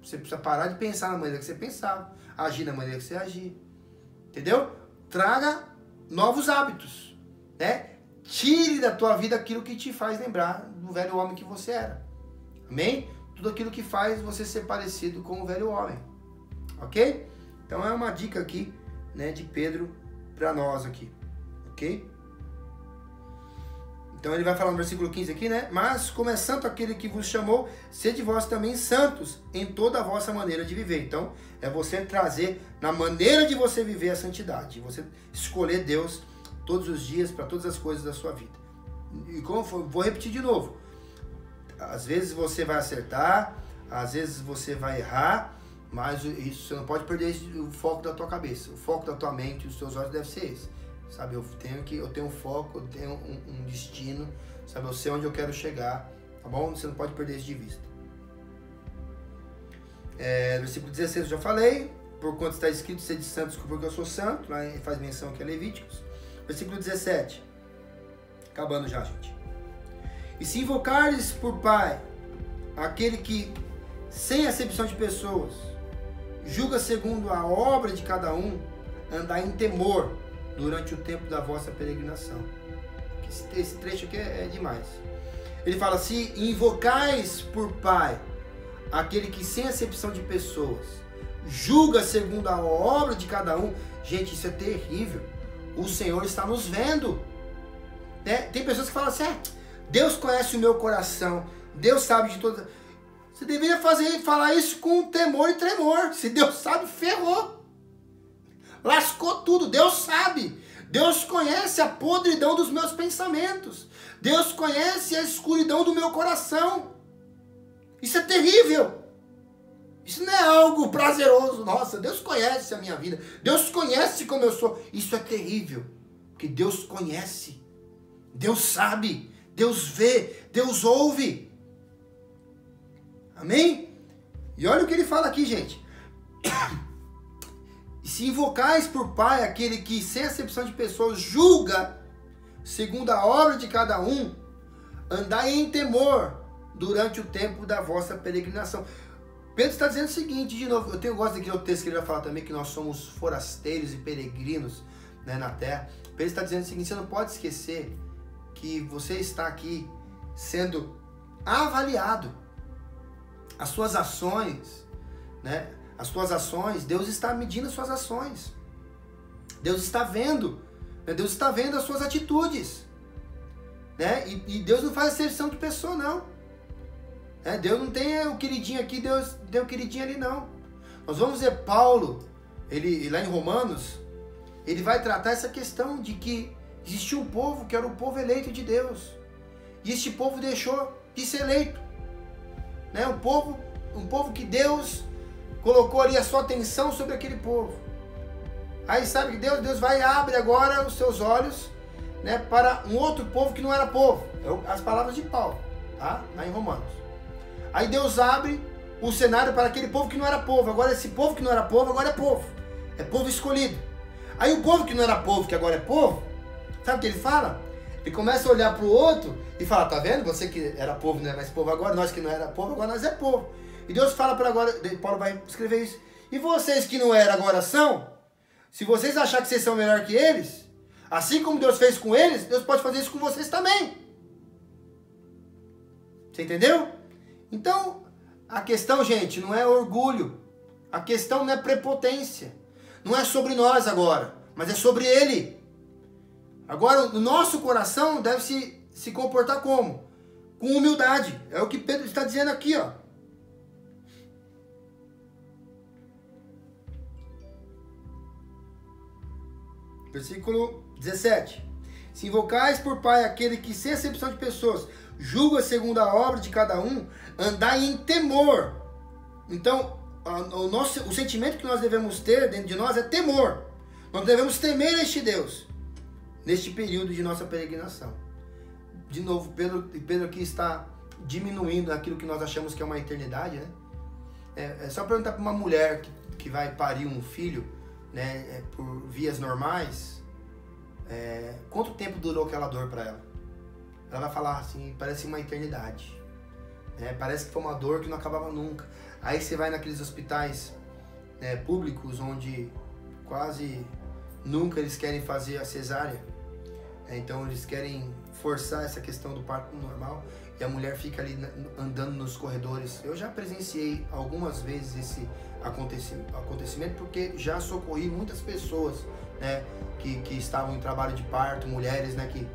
Você precisa parar de pensar na maneira que você pensava, agir na maneira que você agia. Entendeu? Traga novos hábitos, né? Tire da tua vida aquilo que te faz lembrar do velho homem que você era. Amém? Tudo aquilo que faz você ser parecido com o velho homem. Ok? Então é uma dica aqui, né, de Pedro para nós aqui. Ok? Então ele vai falar no versículo 15 aqui, né? Mas como é santo aquele que vos chamou, sede vós também santos em toda a vossa maneira de viver. Então é você trazer na maneira de você viver a santidade. Você escolher Deus todos os dias para todas as coisas da sua vida. E como vou repetir de novo. Às vezes você vai acertar, às vezes você vai errar, mas isso você não pode perder o foco da tua cabeça. O foco da tua mente e os teus olhos deve ser esse. Sabe, eu tenho um foco, eu tenho um destino, sabe, eu sei onde eu quero chegar, tá bom? Você não pode perder isso de vista. Versículo 16 eu já falei, por quanto está escrito, sede santos porque eu sou santo, lá ele faz menção aqui a Levíticos. Versículo 17, acabando já, gente. E se invocares por Pai aquele que, sem acepção de pessoas, julga segundo a obra de cada um, andar em temor durante o tempo da vossa peregrinação. Esse trecho aqui é demais. Ele fala, se invocais por Pai aquele que sem acepção de pessoas julga segundo a obra de cada um. Gente, isso é terrível. O Senhor está nos vendo. Né? Tem pessoas que falam assim, Deus conhece o meu coração, Deus sabe de todas. Você deveria falar isso com temor e tremor. Se Deus sabe, ferrou. Lascou tudo. Deus sabe. Deus conhece a podridão dos meus pensamentos. Deus conhece a escuridão do meu coração. Isso é terrível. Isso não é algo prazeroso. Nossa, Deus conhece a minha vida. Deus conhece como eu sou. Isso é terrível. Porque Deus conhece. Deus sabe. Deus vê. Deus ouve. Amém? E olha o que ele fala aqui, gente. Se invocais por Pai aquele que, sem acepção de pessoas, julga segundo a obra de cada um, andai em temor durante o tempo da vossa peregrinação. Pedro está dizendo o seguinte, de novo, gosto daquele outro texto que ele vai falar também, que nós somos forasteiros e peregrinos, né, na terra. Pedro está dizendo o seguinte, você não pode esquecer que você está aqui sendo avaliado. As suas ações, né? As suas ações, Deus está medindo as suas ações. Deus está vendo. Né? Deus está vendo as suas atitudes. Né? E Deus não faz exceção de pessoa, não. Né? Deus não tem o queridinho aqui, Deus tem o queridinho ali, não. Nós vamos ver Paulo, ele lá em Romanos, ele vai tratar essa questão de que existia um povo que era o povo eleito de Deus. E este povo deixou de ser eleito. Né? Um povo que Deus colocou ali a sua atenção sobre aquele povo. Aí sabe que Deus vai e abre agora os seus olhos, né, para um outro povo que não era povo. As palavras de Paulo, tá? Lá em Romanos. Aí Deus abre o cenário para aquele povo que não era povo. Agora esse povo que não era povo, agora é povo. É povo escolhido. Aí o povo que não era povo, que agora é povo, sabe o que ele fala? Ele começa a olhar para o outro e fala, tá vendo? Você que era povo não é mais povo agora, nós que não era povo, agora nós é povo. E Deus fala para agora, Paulo vai escrever isso. E vocês que não eram agora são? Se vocês acharem que vocês são melhor que eles, assim como Deus fez com eles, Deus pode fazer isso com vocês também. Você entendeu? Então, a questão, gente, não é orgulho. A questão não é prepotência. Não é sobre nós agora, mas é sobre Ele. Agora, o nosso coração deve se comportar como? Com humildade. É o que Pedro está dizendo aqui, ó. Versículo 17. Se invocais por Pai aquele que, sem acepção de pessoas, julga segundo a obra de cada um, andai em temor. Então, o sentimento que nós devemos ter dentro de nós é temor. Nós devemos temer este Deus neste período de nossa peregrinação. De novo, Pedro aqui está diminuindo aquilo que nós achamos que é uma eternidade, né? É só perguntar para uma mulher que vai parir um filho, né, por vias normais, quanto tempo durou aquela dor para ela? Ela vai falar assim, parece uma eternidade. Parece que foi uma dor que não acabava nunca. Aí você vai naqueles hospitais públicos onde quase nunca eles querem fazer a cesárea. Então eles querem forçar essa questão do parto normal e a mulher fica ali andando nos corredores. Eu já presenciei algumas vezes esse acontecimento porque já socorri muitas pessoas, né, que estavam em trabalho de parto, mulheres, né, que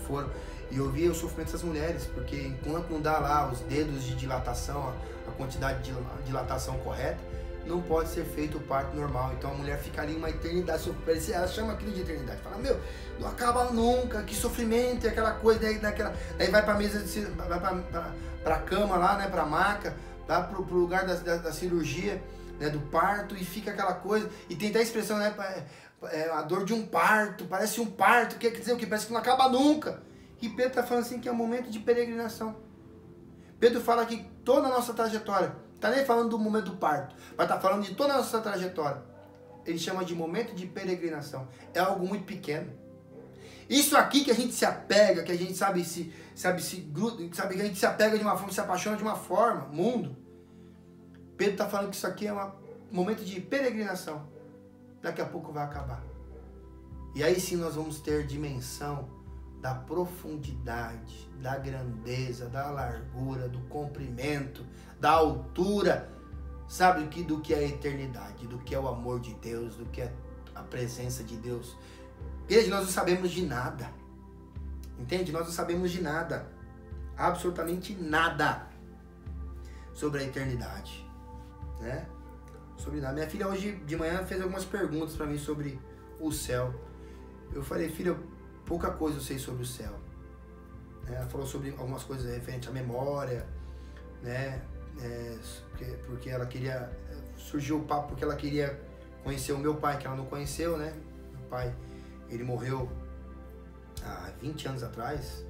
foram, e eu via o sofrimento dessas mulheres, porque enquanto não dá lá os dedos de dilatação, a quantidade de dilatação correta, não pode ser feito o parto normal. Então a mulher fica ali uma eternidade, ela chama aquilo de eternidade, fala, meu, não acaba nunca, que sofrimento, é aquela coisa, daí vai pra mesa, vai pra cama lá, né, pra maca, lá pro lugar da cirurgia, né, do parto, e fica aquela coisa, e tem até a expressão, né, a dor de um parto, parece um parto, quer dizer o que? Parece que não acaba nunca. E Pedro está falando assim que é um momento de peregrinação. Pedro fala que toda a nossa trajetória, está nem falando do momento do parto, mas está falando de toda a nossa trajetória. Ele chama de momento de peregrinação. É algo muito pequeno. Isso aqui que a gente se apega, que a gente sabe que a gente se apega de uma forma, se apaixona de uma forma, mundo. Pedro está falando que isso aqui é um momento de peregrinação. Daqui a pouco vai acabar. E aí sim nós vamos ter dimensão da profundidade, da grandeza, da largura, do comprimento, da altura, sabe, do que é a eternidade, do que é o amor de Deus, do que é a presença de Deus. Igreja, nós não sabemos de nada, entende? Nós não sabemos de nada, absolutamente nada sobre a eternidade, né? Sobre nada. Minha filha hoje de manhã fez algumas perguntas para mim sobre o céu. Eu falei, filha, pouca coisa eu sei sobre o céu. Ela falou sobre algumas coisas referentes à memória, né? Porque ela queria, surgiu o papo porque ela queria conhecer o meu pai, que ela não conheceu, né? Meu pai, ele morreu há 20 anos atrás.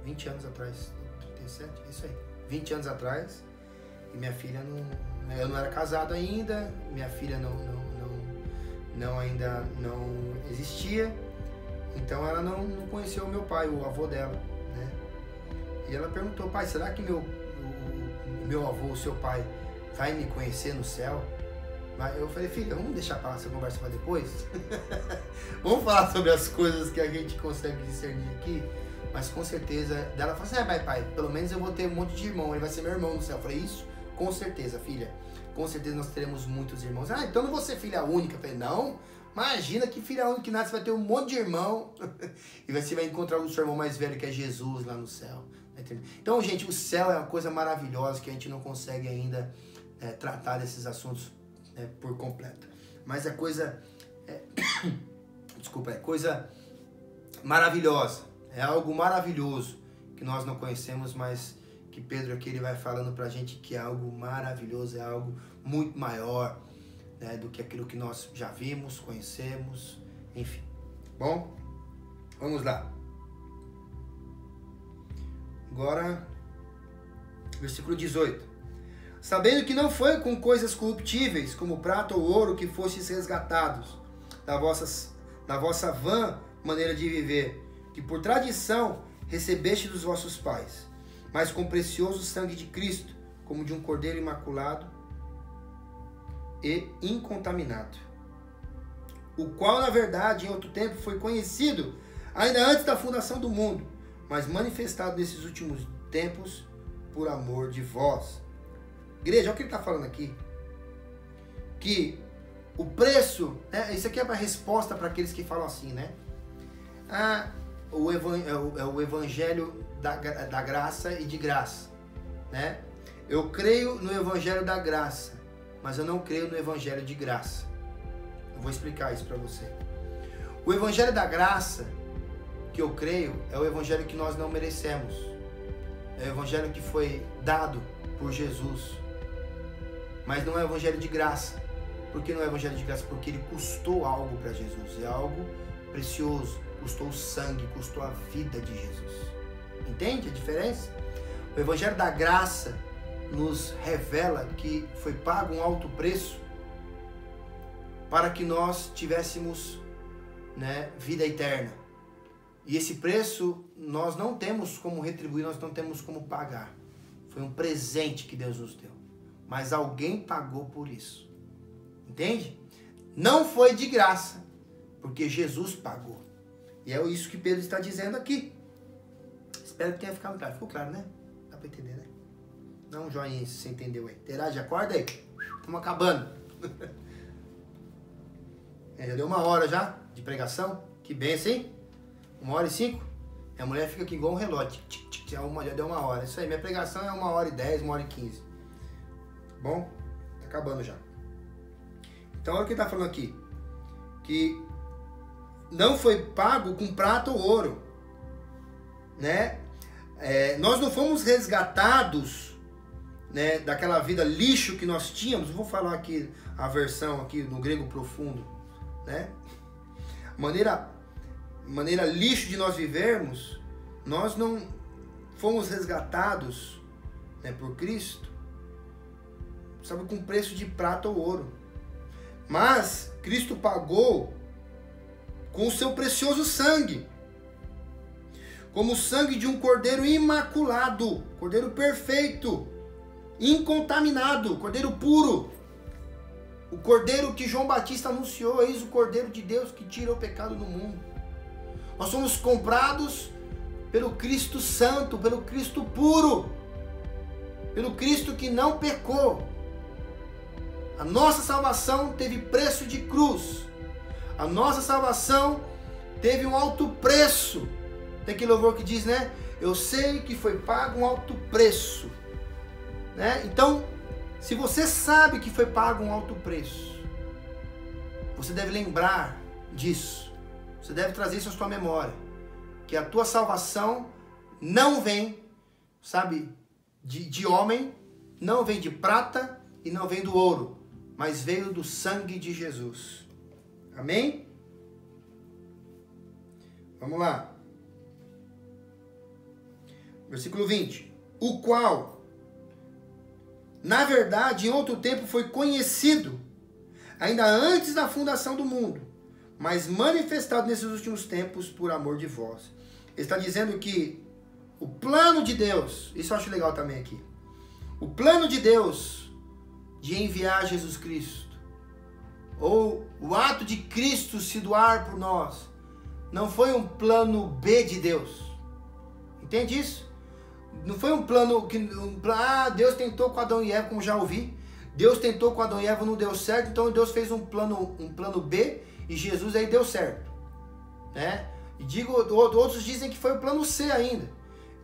20 anos atrás, 37, é isso aí. 20 anos atrás. E minha filha eu não era casado ainda, minha filha ainda não existia, então ela não conheceu o meu pai, o avô dela, né? E ela perguntou, pai, será que meu avô, o seu pai, vai me conhecer no céu? Eu falei, filha, vamos deixar para essa conversa para depois? Vamos falar sobre as coisas que a gente consegue discernir aqui? Mas com certeza, ela falou assim, pai, pelo menos eu vou ter um monte de irmão, ele vai ser meu irmão no céu. Eu falei, isso? Com certeza, filha. Com certeza nós teremos muitos irmãos. Então não vou ser filha única. Eu falei, não, imagina que filha única que nasce vai ter um monte de irmão. E você vai encontrar o seu irmão mais velho, que é Jesus, lá no céu. Então, gente, o céu é uma coisa maravilhosa que a gente não consegue ainda tratar desses assuntos por completo. Mas é coisa... desculpa, é coisa maravilhosa. É algo maravilhoso que nós não conhecemos, mas que Pedro aqui ele vai falando pra gente que é algo maravilhoso, é algo muito maior, né, do que aquilo que nós já vimos, conhecemos, enfim. Bom, vamos lá. Agora, versículo 18. Sabendo que não foi com coisas corruptíveis, como prata ou ouro, que fostes resgatados da vossa vã maneira de viver, que por tradição recebeste dos vossos pais, mas com precioso sangue de Cristo, como de um cordeiro imaculado e incontaminado, o qual, na verdade, em outro tempo foi conhecido, ainda antes da fundação do mundo, mas manifestado nesses últimos tempos por amor de vós. Igreja, olha o que ele está falando aqui. Que o preço, isso aqui é uma resposta para aqueles que falam assim, né? O evangelho da graça e de graça, né? Eu creio no evangelho da graça, mas eu não creio no evangelho de graça. Eu vou explicar isso para você. O evangelho da graça que eu creio é o evangelho que nós não merecemos. É o evangelho que foi dado por Jesus. Mas não é o evangelho de graça. Por que não é o evangelho de graça? Porque ele custou algo para Jesus. É algo precioso. Custou o sangue, custou a vida de Jesus. Entende a diferença? O evangelho da graça nos revela que foi pago um alto preço para que nós tivéssemos, né, vida eterna. E esse preço nós não temos como retribuir, nós não temos como pagar. Foi um presente que Deus nos deu. Mas alguém pagou por isso. Entende? Não foi de graça, porque Jesus pagou. E é isso que Pedro está dizendo aqui. Espero que tenha ficado claro. Ficou claro, né? Dá para entender, né? Dá um joinha se você entendeu aí. Interage, acorda aí. Estamos acabando. Já deu 1 hora já de pregação. Que benção, hein? 1h05. Minha mulher fica aqui igual um relógio. Já deu 1 hora. Isso aí, minha pregação é 1h10, 1h15. Bom, tá acabando já. Então olha o que ele tá falando aqui. Que não foi pago com prata ou ouro, né? Nós não fomos resgatados, né, daquela vida lixo que nós tínhamos. Eu vou falar aqui a versão aqui no grego profundo, né? Maneira lixo de nós vivermos. Nós não fomos resgatados, né, por Cristo, sabe, com preço de prata ou ouro. Mas Cristo pagou com o seu precioso sangue, como o sangue de um cordeiro imaculado, cordeiro perfeito, incontaminado, cordeiro puro. O cordeiro que João Batista anunciou, eis o cordeiro de Deus que tira o pecado do mundo. Nós somos comprados pelo Cristo Santo, pelo Cristo puro, pelo Cristo que não pecou. A nossa salvação teve preço de cruz. A nossa salvação teve um alto preço. Tem aquele louvor que diz, né? Eu sei que foi pago um alto preço. Né? Então, se você sabe que foi pago um alto preço, você deve lembrar disso. Você deve trazer isso à sua memória. Que a tua salvação não vem, sabe, de homem, não vem de prata e não vem do ouro, mas veio do sangue de Jesus. Amém? Vamos lá. Versículo 20. O qual, na verdade, em outro tempo foi conhecido, ainda antes da fundação do mundo, mas manifestado nesses últimos tempos por amor de vós. Ele está dizendo que o plano de Deus, isso eu acho legal também aqui, o plano de Deus de enviar Jesus Cristo, ou o ato de Cristo se doar por nós, não foi um plano B de Deus. Entende isso? Não foi um plano que Deus tentou com Adão e Eva, como já ouvi. Deus tentou com Adão e Eva, não deu certo, então Deus fez um plano B e Jesus aí deu certo, né? E outros dizem que foi o plano C ainda.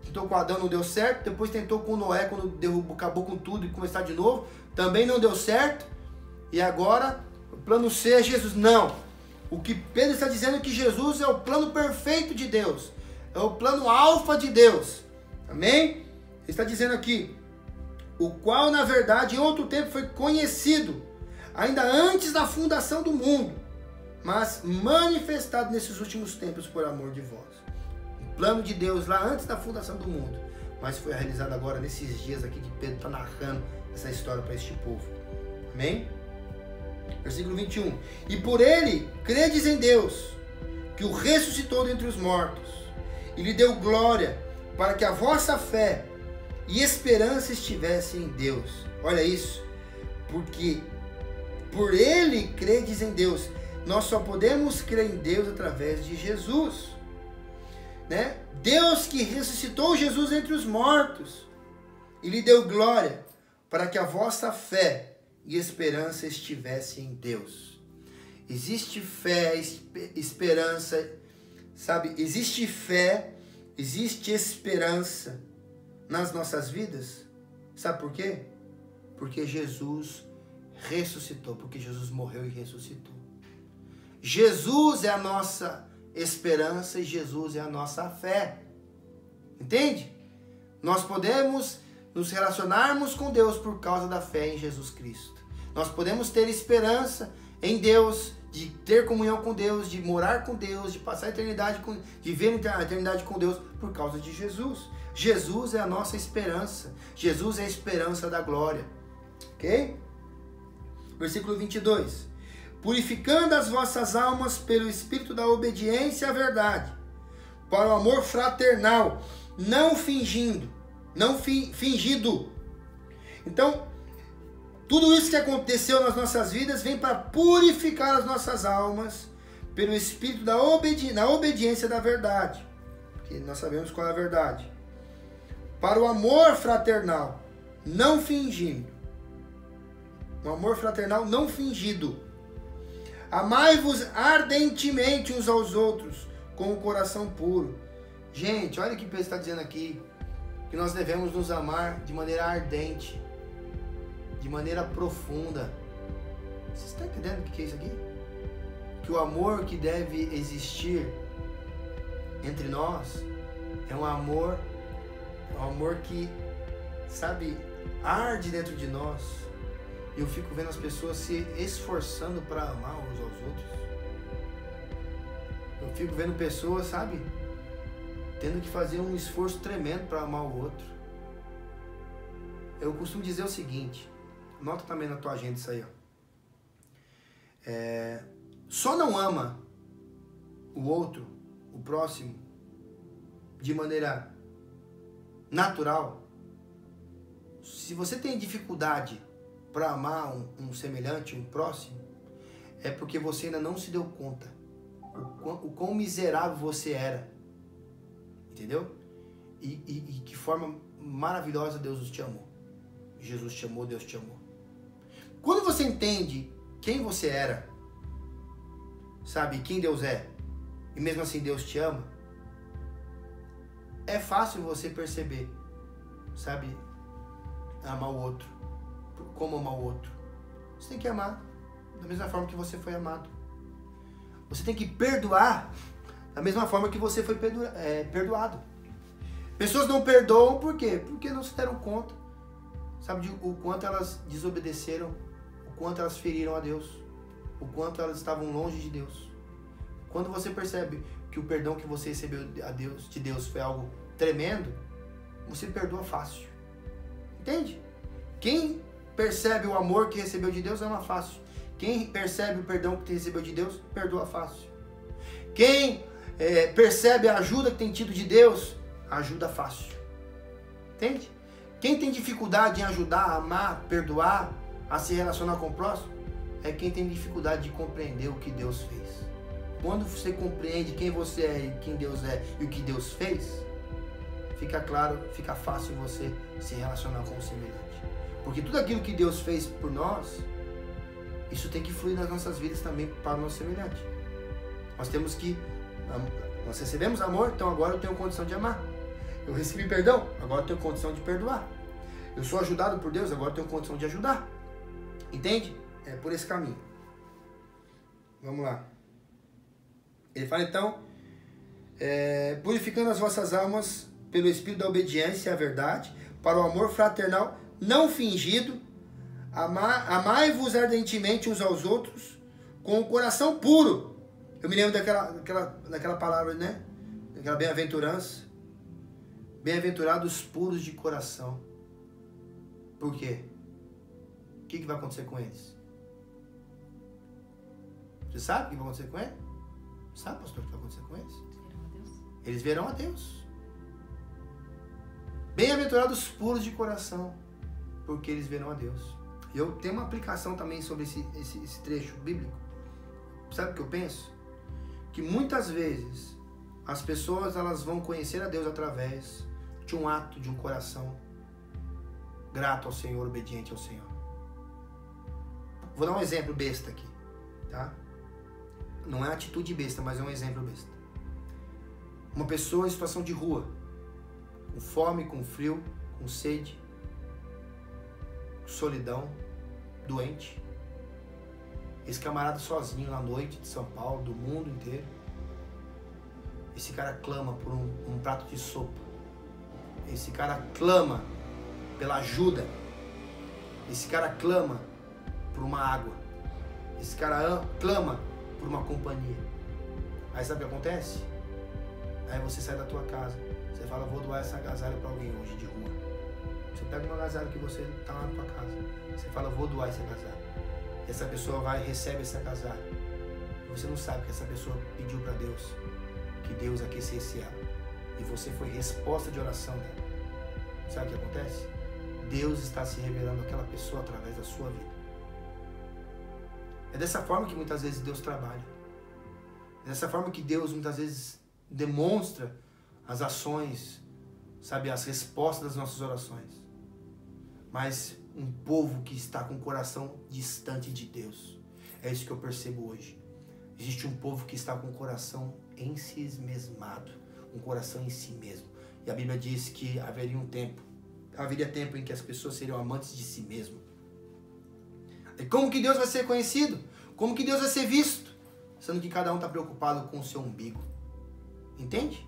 Tentou com Adão, não deu certo. Depois tentou com Noé, quando acabou com tudo e começar de novo, também não deu certo. E agora o plano C é Jesus. Não. O que Pedro está dizendo é que Jesus é o plano perfeito de Deus, é o plano alfa de Deus. Amém? Ele está dizendo aqui, o qual na verdade em outro tempo foi conhecido, ainda antes da fundação do mundo, mas manifestado nesses últimos tempos por amor de vós. O plano de Deus lá antes da fundação do mundo, mas foi realizado agora nesses dias aqui que Pedro está narrando essa história para este povo. Amém? Versículo 21. E por ele credes em Deus, que o ressuscitou dentre os mortos, e lhe deu glória, para que a vossa fé e esperança estivessem em Deus. Olha isso. Porque por ele credes em Deus. Nós só podemos crer em Deus através de Jesus, né? Deus que ressuscitou Jesus entre os mortos e lhe deu glória, para que a vossa fé e esperança estivesse em Deus. Existe fé, esperança, sabe? Existe fé, existe esperança nas nossas vidas. Sabe por quê? Porque Jesus ressuscitou, porque Jesus morreu e ressuscitou. Jesus é a nossa esperança e Jesus é a nossa fé. Entende? Nós podemos nos relacionarmos com Deus por causa da fé em Jesus Cristo. Nós podemos ter esperança em Deus, de ter comunhão com Deus, de morar com Deus, de passar a eternidade de viver a eternidade com Deus por causa de Jesus. Jesus é a nossa esperança. Jesus é a esperança da glória. Ok? Versículo 22. Purificando as vossas almas pelo espírito da obediência à verdade, para o amor fraternal, não fingido. Então, tudo isso que aconteceu nas nossas vidas vem para purificar as nossas almas pelo espírito da obediência da verdade, porque nós sabemos qual é a verdade. Para o amor fraternal, não fingindo. Um amor fraternal não fingido. Amai-vos ardentemente uns aos outros, com o coração puro. Gente, olha o que Pedro está dizendo aqui. Que nós devemos nos amar de maneira ardente, de maneira profunda. Você está entendendo o que é isso aqui? Que o amor que deve existir entre nós é um amor que, sabe, arde dentro de nós. E eu fico vendo as pessoas se esforçando para amar uns aos outros. Eu fico vendo pessoas, sabe, tendo que fazer um esforço tremendo para amar o outro. Eu costumo dizer o seguinte, nota também na tua agenda isso aí, ó. Só não ama o outro, o próximo, de maneira natural. Se você tem dificuldade para amar um semelhante, um próximo, é porque você ainda não se deu conta o quão miserável você era. Entendeu? E que forma maravilhosa Deus te amou. Jesus te amou, Deus te amou. Quando você entende quem você era, sabe, quem Deus é, e mesmo assim Deus te ama, é fácil você perceber, sabe, amar o outro, como amar o outro. Você tem que amar da mesma forma que você foi amado. Você tem que perdoar da mesma forma que você foi perdoado. Pessoas não perdoam por quê? Porque não se deram conta, sabe, o quanto elas desobedeceram, o quanto elas feriram a Deus, o quanto elas estavam longe de Deus. Quando você percebe que o perdão que você recebeu de Deus foi algo tremendo, você perdoa fácil. Entende? Quem percebe o amor que recebeu de Deus ama fácil. Quem percebe o perdão que recebeu de Deus, perdoa fácil. Quem percebe a ajuda que tem tido de Deus, ajuda fácil. Entende? Quem tem dificuldade em ajudar, amar, perdoar, a se relacionar com o próximo, é quem tem dificuldade de compreender o que Deus fez. Quando você compreende quem você é e quem Deus é e o que Deus fez, fica claro, fica fácil você se relacionar com o semelhante. Porque tudo aquilo que Deus fez por nós, isso tem que fluir nas nossas vidas também para o nosso semelhante. Nós recebemos amor, então agora eu tenho condição de amar. Eu recebi perdão, agora eu tenho condição de perdoar. Eu sou ajudado por Deus, agora eu tenho condição de ajudar. Entende? É por esse caminho. Vamos lá. Ele fala então, purificando as vossas almas pelo espírito da obediência à verdade, para o amor fraternal não fingido, amai-vos ardentemente uns aos outros com o coração puro. Eu me lembro daquela palavra, né? Daquela bem-aventurança. Bem-aventurados puros de coração. Por quê? O que vai acontecer com eles? Você sabe o que vai acontecer com eles? Sabe, pastor, o que vai acontecer com eles? Eles verão a Deus. Bem-aventurados puros de coração, porque eles verão a Deus. Eu tenho uma aplicação também sobre esse trecho bíblico. Sabe o que eu penso? Que muitas vezes as pessoas elas vão conhecer a Deus através de um ato, de um coração grato ao Senhor, obediente ao Senhor. Vou dar um exemplo besta aqui, tá? Não é atitude besta, mas é um exemplo besta. Uma pessoa em situação de rua, com fome, com frio, com sede, solidão, doente. Esse camarada sozinho na noite de São Paulo, do mundo inteiro. Esse cara clama por um prato de sopa. Esse cara clama pela ajuda. Esse cara clama por uma água. Esse cara clama por uma companhia. Aí sabe o que acontece? Aí você sai da tua casa. Você fala, vou doar essa agasalho para alguém hoje de rua. Você pega um agasalho que você tá lá na tua casa. Você fala, vou doar esse agasalho. E essa pessoa vai e recebe esse agasalho. E você não sabe que essa pessoa pediu para Deus que Deus aquecesse ela. E você foi resposta de oração dela. Sabe o que acontece? Deus está se revelando àquela pessoa através da sua vida. É dessa forma que muitas vezes Deus trabalha. É dessa forma que Deus muitas vezes demonstra as ações, sabe, as respostas das nossas orações. Mas um povo que está com o coração distante de Deus. É isso que eu percebo hoje. Existe um povo que está com o coração ensimesmado, um coração em si mesmo. E a Bíblia diz que haveria tempo em que as pessoas seriam amantes de si mesmo. E como que Deus vai ser conhecido? Como que Deus vai ser visto? Sendo que cada um está preocupado com o seu umbigo. Entende?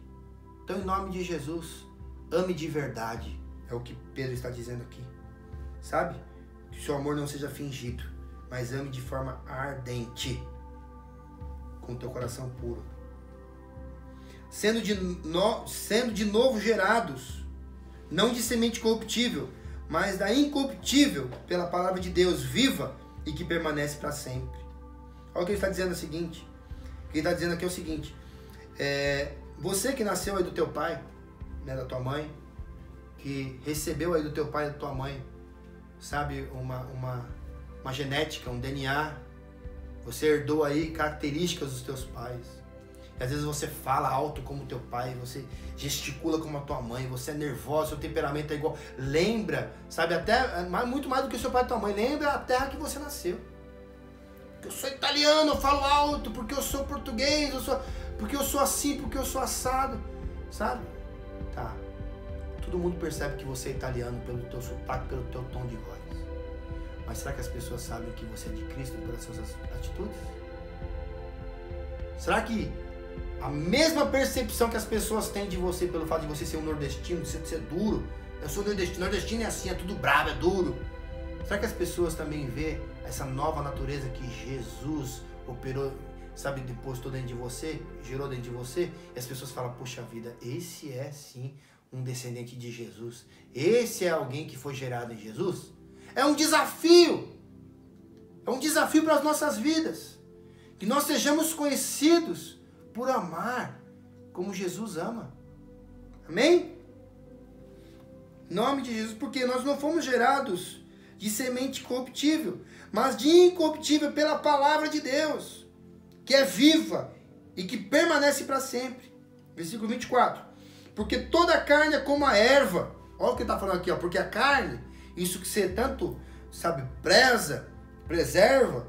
Então, em nome de Jesus, ame de verdade. É o que Pedro está dizendo aqui. Sabe? Que o seu amor não seja fingido, mas ame de forma ardente, com o teu coração puro. Sendo de novo gerados, não de semente corruptível, mas da incorruptível, pela palavra de Deus viva e que permanece para sempre. Olha o que ele está dizendo, o seguinte. O que ele está dizendo aqui é o seguinte. Você que nasceu aí do teu pai, né, da tua mãe, que recebeu aí do teu pai e da tua mãe, sabe, uma genética, um DNA, você herdou aí características dos teus pais. E às vezes você fala alto como teu pai, você gesticula como a tua mãe, você é nervosa, seu temperamento é igual. Lembra, sabe, até muito mais do que o seu pai e tua mãe, lembra a terra que você nasceu. Porque eu sou italiano, eu falo alto, porque eu sou português, porque eu sou assim, porque eu sou assado, sabe? Tá. Todo mundo percebe que você é italiano pelo teu sotaque, pelo teu tom de voz. Mas será que as pessoas sabem que você é de Cristo pelas suas atitudes? Será que a mesma percepção que as pessoas têm de você pelo fato de você ser um nordestino, de você ser duro, eu sou nordestino é assim, é tudo bravo, é duro. Será que as pessoas também vê essa nova natureza que Jesus operou, sabe, depositou dentro de você, gerou dentro de você? E as pessoas falam, puxa vida, esse é sim um descendente de Jesus. Esse é alguém que foi gerado em Jesus? É um desafio. É um desafio para as nossas vidas. Que nós sejamos conhecidos por amar como Jesus ama. Amém? Em nome de Jesus, porque nós não fomos gerados de semente corruptível, mas de incorruptível pela palavra de Deus, que é viva e que permanece para sempre. Versículo 24. Porque toda a carne é como a erva. Olha o que ele está falando aqui, ó. Porque a carne, isso que você tanto, sabe, preserva,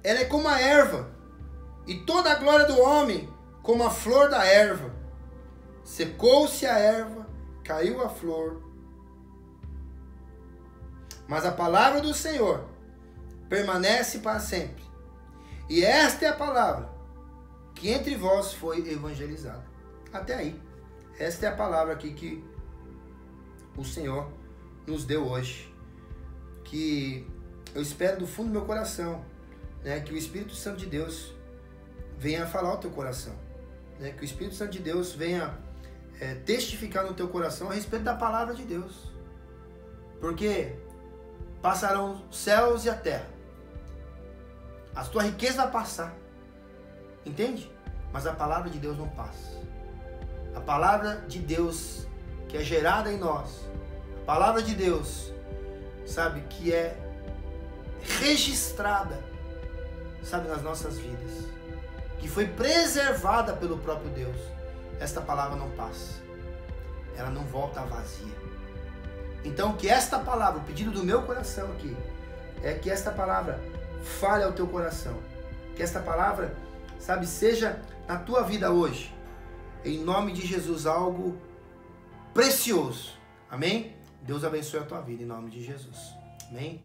ela é como a erva. E toda a glória do homem como a flor da erva. Secou-se a erva, caiu a flor. Mas a palavra do Senhor permanece para sempre. E esta é a palavra que entre vós foi evangelizada. Até aí. Esta é a palavra aqui que o Senhor nos deu hoje. Que eu espero do fundo do meu coração, né, que o Espírito Santo de Deus venha falar ao teu coração. Né, que o Espírito Santo de Deus venha testificar no teu coração a respeito da palavra de Deus. Porque passarão os céus e a terra. A tua riqueza vai passar. Entende? Mas a palavra de Deus não passa. A palavra de Deus que é gerada em nós. A palavra de Deus, sabe, que é registrada, sabe, nas nossas vidas. Que foi preservada pelo próprio Deus. Esta palavra não passa. Ela não volta vazia. Então que esta palavra, o pedido do meu coração aqui, é que esta palavra fale ao teu coração. Que esta palavra, sabe, seja na tua vida hoje, em nome de Jesus, algo precioso. Amém? Deus abençoe a tua vida em nome de Jesus. Amém?